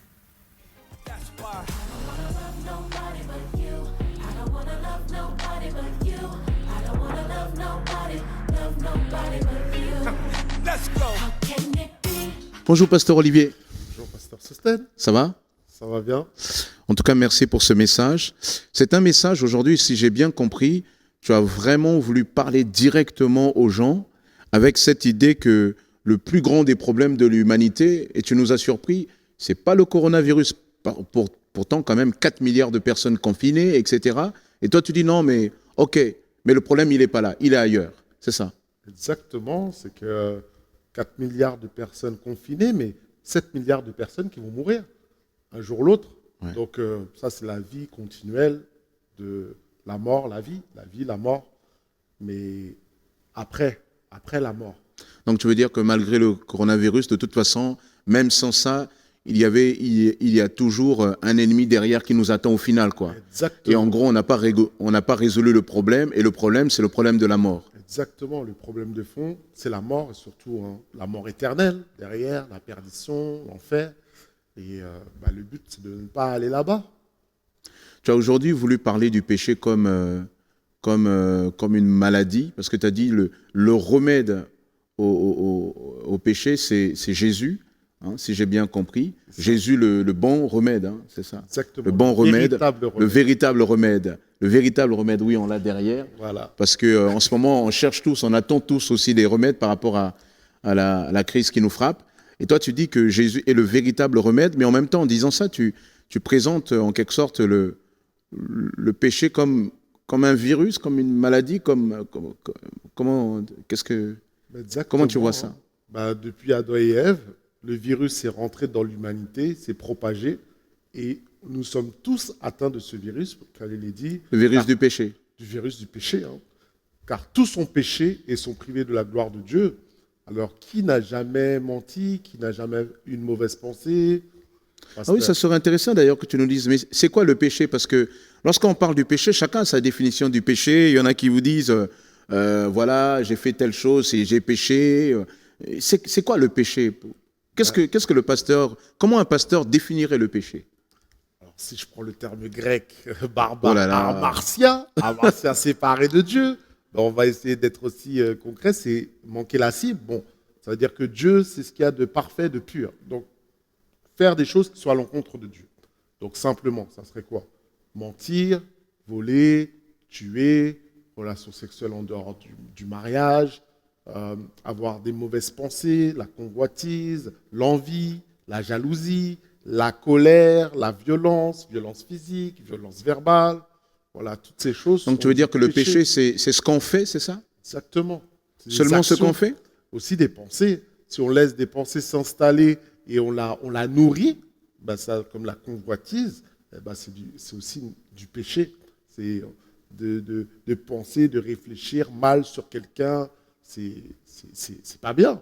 Bonjour Pasteur Olivier. Bonjour Pasteur Sosten. Ça va ? Ça va bien. En tout cas, merci pour ce message. C'est un message aujourd'hui, si j'ai bien compris, tu as vraiment voulu parler directement aux gens avec cette idée que le plus grand des problèmes de l'humanité, et tu nous as surpris, c'est pas le coronavirus, pourtant quand même 4 milliards de personnes confinées, etc. Et toi, tu dis non, mais ok, mais le problème, il n'est pas là, il est ailleurs. C'est ça. Exactement, c'est que 4 milliards de personnes confinées, mais 7 milliards de personnes qui vont mourir un jour ou l'autre. Ouais. Donc ça, c'est la vie continuelle de la mort, la vie, la mort, mais après la mort. Donc tu veux dire que malgré le coronavirus, de toute façon, même sans ça, il y a toujours un ennemi derrière qui nous attend au final, quoi. Exactement. Et en gros, on n'a pas résolu le problème, et le problème, c'est le problème de la mort. Exactement, le problème de fond, c'est la mort, et surtout la mort éternelle, derrière, la perdition, l'enfer. Et le but, c'est de ne pas aller là-bas. Tu as aujourd'hui voulu parler du péché comme une maladie, parce que tu as dit le remède au péché, c'est Jésus, hein, si j'ai bien compris. Jésus, le bon remède, hein, c'est ça. Exactement. Le bon remède, le véritable remède. Le véritable remède, oui, on l'a derrière. Voilà. Parce qu'en ce moment, on cherche tous, on attend tous aussi des remèdes par rapport à la crise qui nous frappe. Et toi, tu dis que Jésus est le véritable remède, mais en même temps, en disant ça, tu présentes en quelque sorte le péché comme un virus, comme une maladie, comment tu vois ça? Depuis Adam et Ève, le virus est rentré dans l'humanité, s'est propagé, et nous sommes tous atteints de ce virus, comme il est dit. Le virus du péché. Du virus du péché, hein. Car tous ont péché et sont privés de la gloire de Dieu. Alors, qui n'a jamais menti, qui n'a jamais eu une mauvaise pensée? Ah oui, ça serait intéressant d'ailleurs que tu nous dises, mais c'est quoi le péché? Parce que lorsqu'on parle du péché, chacun a sa définition du péché. Il y en a qui vous disent, voilà, j'ai fait telle chose et j'ai péché. C'est quoi le péché? Qu'est-ce que le pasteur, comment un pasteur définirait le péché? Alors, si je prends le terme grec, barbare, amartia séparé de Dieu, on va essayer d'être aussi concret, c'est manquer la cible. Bon, ça veut dire que Dieu, c'est ce qu'il y a de parfait, de pur. Donc, faire des choses qui soient à l'encontre de Dieu. Donc, simplement, ça serait quoi? Mentir, voler, tuer, relations sexuelles en dehors du mariage, avoir des mauvaises pensées, la convoitise, l'envie, la jalousie, la colère, la violence physique, violence verbale. Voilà, toutes ces choses. Donc tu veux dire que le péché, c'est ce qu'on fait, c'est ça? Exactement. Seulement ce qu'on fait? Aussi des pensées. Si on laisse des pensées s'installer et on la nourrit, ça, comme la convoitise, c'est aussi du péché. C'est de penser, de réfléchir mal sur quelqu'un, c'est pas bien.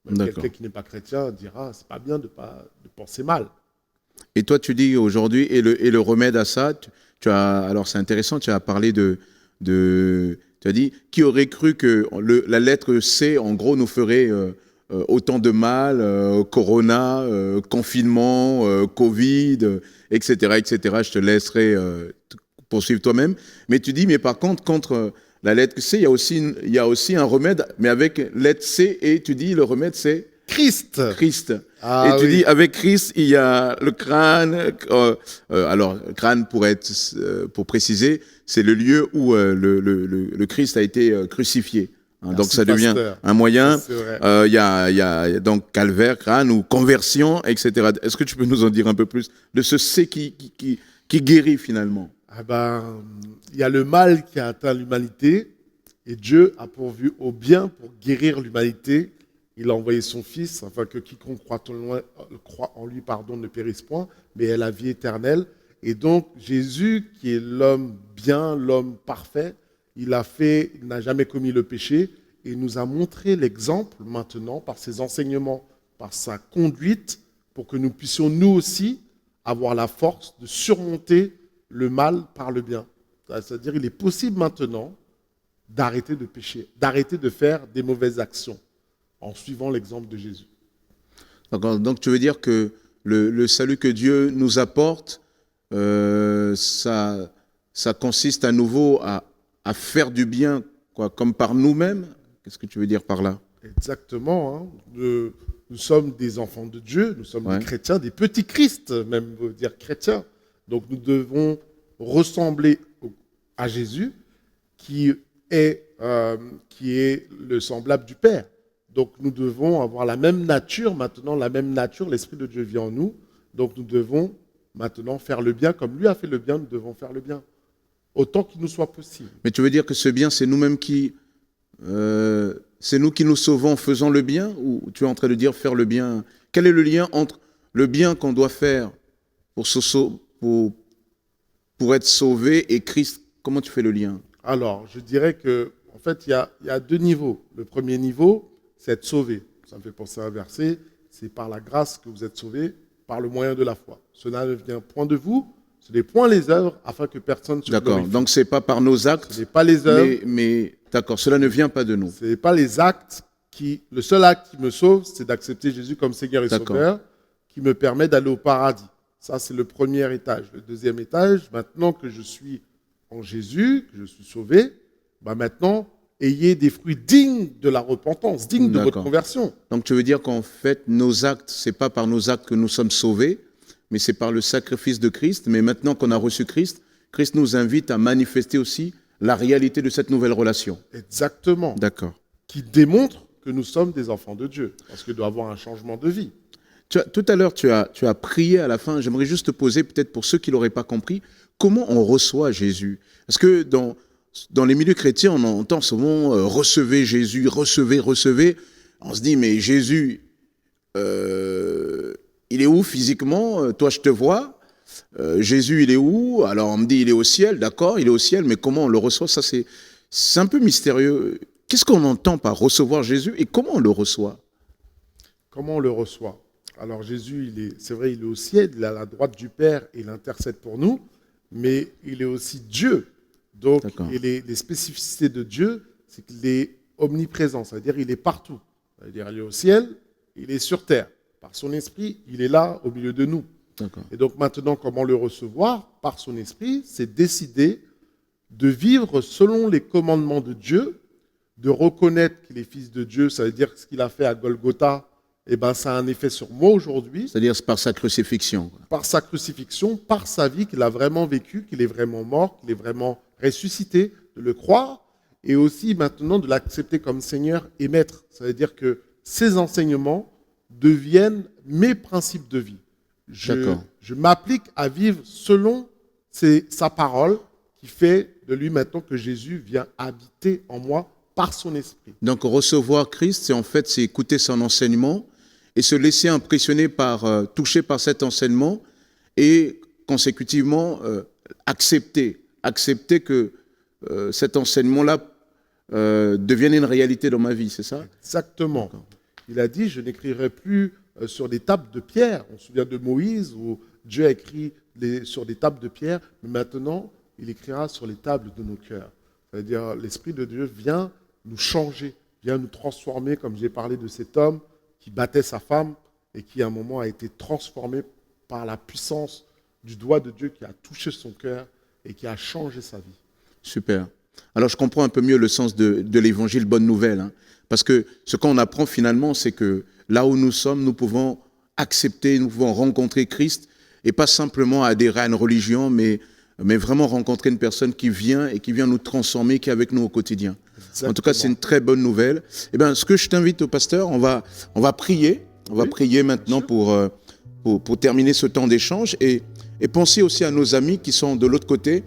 Quelqu'un qui n'est pas chrétien dira, c'est pas bien de penser mal. Et toi, tu dis aujourd'hui, et le remède à ça, alors c'est intéressant, tu as parlé tu as dit, qui aurait cru que la lettre C, en gros, nous ferait autant de mal, corona, confinement, Covid, etc., etc. Je te laisserai poursuivre toi-même. Mais tu dis, mais par contre, contre la lettre C, il y a aussi un remède, mais avec lettre C, et tu dis, le remède, c'est Christ. Ah, et tu dis, avec Christ, il y a le crâne. Alors, crâne, pour préciser, c'est le lieu où le Christ a été crucifié. Hein, donc, ça devient un moyen. Il y a donc calvaire, crâne ou conversion, etc. Est-ce que tu peux nous en dire un peu plus de ce C qui guérit finalement? Il y a le mal qui a atteint l'humanité et Dieu a pourvu au bien pour guérir l'humanité. Il a envoyé son Fils, afin que quiconque croit en lui ne périsse point, mais ait la vie éternelle. Et donc, Jésus, qui est l'homme bien, l'homme parfait, il n'a jamais commis le péché et nous a montré l'exemple maintenant par ses enseignements, par sa conduite, pour que nous puissions nous aussi avoir la force de surmonter le mal par le bien. C'est-à-dire qu'il est possible maintenant d'arrêter de pécher, d'arrêter de faire des mauvaises actions, en suivant l'exemple de Jésus. Donc tu veux dire que le salut que Dieu nous apporte, ça consiste à nouveau à faire du bien, comme par nous-mêmes? Qu'est-ce que tu veux dire par là? Exactement. Nous sommes des enfants de Dieu, nous sommes des chrétiens, des petits Christ, même veut dire chrétiens. Donc nous devons ressembler à Jésus, qui est le semblable du Père. Donc nous devons avoir la même nature, maintenant la même nature, l'Esprit de Dieu vit en nous. Donc nous devons maintenant faire le bien, comme lui a fait le bien, nous devons faire le bien. autant qu'il nous soit possible. Mais tu veux dire que ce bien, c'est nous-mêmes c'est nous qui nous sauvons en faisant le bien, ou tu es en train de dire faire le bien? Quel est le lien entre le bien qu'on doit faire pour être sauvé et Christ? Comment tu fais le lien? Alors, je dirais que, en fait, il y a deux niveaux. Le premier niveau, c'est être sauvé. Ça me fait penser à un verset, c'est par la grâce que vous êtes sauvés, par le moyen de la foi. Cela ne vient point de vous, ce n'est point les œuvres, afin que personne ne se glorifie. D'accord, donc ce n'est pas par nos actes, ce n'est pas les œuvres, mais d'accord, cela ne vient pas de nous. Ce n'est pas les actes le seul acte qui me sauve, c'est d'accepter Jésus comme Seigneur et Sauveur, qui me permet d'aller au paradis. Ça, c'est le premier étage. Le deuxième étage, maintenant que je suis en Jésus, que je suis sauvé, maintenant, ayez des fruits dignes de la repentance, dignes de votre conversion. Donc tu veux dire qu'en fait, nos actes, ce n'est pas par nos actes que nous sommes sauvés, mais c'est par le sacrifice de Christ. Mais maintenant qu'on a reçu Christ, Christ nous invite à manifester aussi la réalité de cette nouvelle relation. Exactement. D'accord. Qui démontre que nous sommes des enfants de Dieu, parce qu'il doit y avoir un changement de vie. Tout à l'heure, tu as prié à la fin. J'aimerais juste te poser, peut-être pour ceux qui ne l'auraient pas compris, comment on reçoit Jésus? Parce que dans les milieux chrétiens, on entend souvent recevez Jésus, recevez. On se dit, mais Jésus, il est où physiquement? Toi, je te vois. Jésus, il est où? Alors, on me dit, il est au ciel. D'accord, il est au ciel, mais comment on le reçoit? Ça, c'est un peu mystérieux. Qu'est-ce qu'on entend par recevoir Jésus et comment on le reçoit? Comment on le reçoit? Alors Jésus, c'est vrai, il est au ciel, il est à la droite du Père et il intercède pour nous, mais il est aussi Dieu. Donc, les spécificités de Dieu, c'est qu'il est omniprésent, c'est-à-dire il est partout. C'est-à-dire il est au ciel, il est sur terre. Par son esprit, il est là au milieu de nous. Et donc maintenant, comment le recevoir? Par son esprit, c'est décider de vivre selon les commandements de Dieu, de reconnaître qu'il est fils de Dieu, ça veut dire que ce qu'il a fait à Golgotha, ça a un effet sur moi aujourd'hui. C'est-à-dire par sa crucifixion. Par sa crucifixion, par sa vie qu'il a vraiment vécue, qu'il est vraiment mort, qu'il est vraiment ressuscité, de le croire, et aussi maintenant de l'accepter comme Seigneur et Maître. Ça veut dire que ses enseignements deviennent mes principes de vie. Je m'applique à vivre selon sa parole, qui fait de lui maintenant que Jésus vient habiter en moi par son esprit. Donc recevoir Christ, c'est écouter son enseignement et se laisser impressionner toucher par cet enseignement et consécutivement accepter que cet enseignement-là devienne une réalité dans ma vie, c'est ça? Exactement. Il a dit, je n'écrirai plus sur des tables de pierre. On se souvient de Moïse où Dieu a écrit sur des tables de pierre, mais maintenant, il écrira sur les tables de nos cœurs. C'est-à-dire, l'Esprit de Dieu vient nous changer, vient nous transformer, comme j'ai parlé de cet homme qui battait sa femme et qui, à un moment, a été transformé par la puissance du doigt de Dieu qui a touché son cœur et qui a changé sa vie. Super. Alors, je comprends un peu mieux le sens de l'évangile Bonne Nouvelle. Parce que ce qu'on apprend finalement, c'est que là où nous sommes, nous pouvons accepter, nous pouvons rencontrer Christ et pas simplement adhérer à une religion, mais vraiment rencontrer une personne qui vient nous transformer, qui est avec nous au quotidien. Exactement. En tout cas, c'est une très bonne nouvelle. Eh bien, ce que je t'invite, pasteur, on va prier. On va prier maintenant pour terminer ce temps d'échange et penser aussi à nos amis qui sont de l'autre côté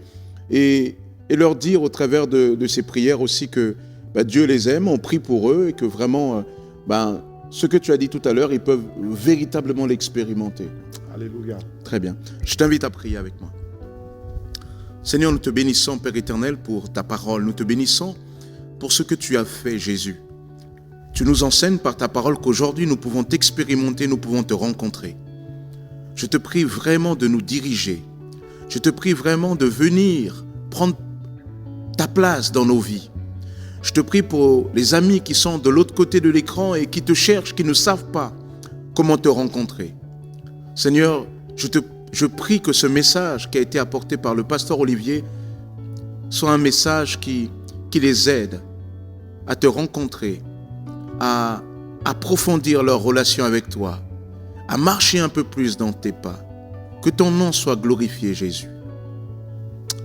et leur dire au travers de ces prières aussi que Dieu les aime, on prie pour eux et que vraiment, ce que tu as dit tout à l'heure, ils peuvent véritablement l'expérimenter. Alléluia. Très bien. Je t'invite à prier avec moi. Seigneur, nous te bénissons, Père éternel, pour ta parole. Nous te bénissons pour ce que tu as fait, Jésus. Tu nous enseignes par ta parole qu'aujourd'hui, nous pouvons t'expérimenter, nous pouvons te rencontrer. Je te prie vraiment de nous diriger. Je te prie vraiment de venir prendre ta place dans nos vies. Je te prie pour les amis qui sont de l'autre côté de l'écran et qui te cherchent, qui ne savent pas comment te rencontrer. Seigneur, je prie que ce message qui a été apporté par le pasteur Olivier soit un message qui les aide à te rencontrer, à approfondir leur relation avec toi, à marcher un peu plus dans tes pas. Que ton nom soit glorifié, Jésus.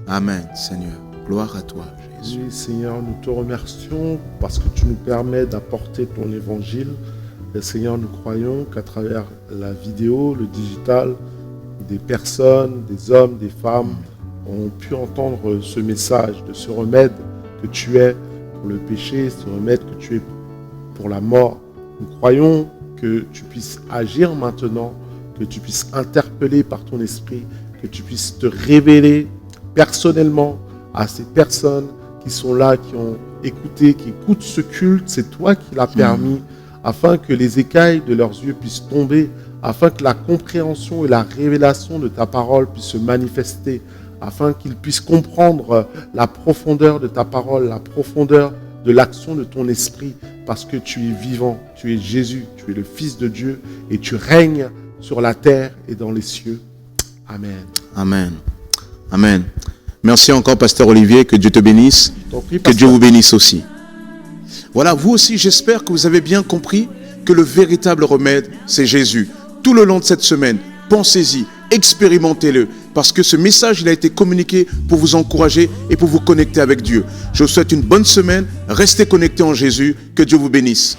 Amen, Seigneur. Gloire à toi, Jésus. Oui, Seigneur, nous te remercions parce que tu nous permets d'apporter ton évangile. Et Seigneur, nous croyons qu'à travers la vidéo, le digital, des personnes, des hommes, des femmes ont pu entendre ce message, de ce remède que tu es pour le péché, ce remède que tu es pour la mort. Nous croyons que tu puisses agir maintenant, que tu puisses interpeller par ton esprit, que tu puisses te révéler personnellement à ces personnes qui sont là, qui ont écouté, qui écoutent ce culte. C'est toi qui l'as permis, afin que les écailles de leurs yeux puissent tomber, afin que la compréhension et la révélation de ta parole puissent se manifester, afin qu'ils puissent comprendre la profondeur de ta parole, la profondeur de l'action de ton esprit, parce que tu es vivant, tu es Jésus, tu es le Fils de Dieu et tu règnes sur la terre et dans les cieux. Amen. Amen. Amen. Merci encore, Pasteur Olivier, que Dieu te bénisse, prie, que Dieu vous bénisse aussi. Voilà, vous aussi, j'espère que vous avez bien compris que le véritable remède, c'est Jésus. Tout le long de cette semaine, pensez-y, expérimentez-le, parce que ce message, il a été communiqué pour vous encourager et pour vous connecter avec Dieu. Je vous souhaite une bonne semaine, restez connectés en Jésus, que Dieu vous bénisse.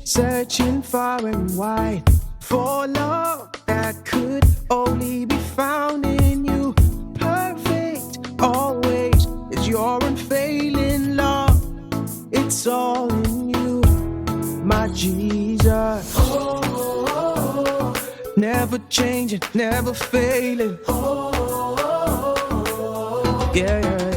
Searching far and wide for love that could only be found in you. Perfect always is your unfailing love. It's all in you, my Jesus. Never changing, never failing. Yeah, yeah.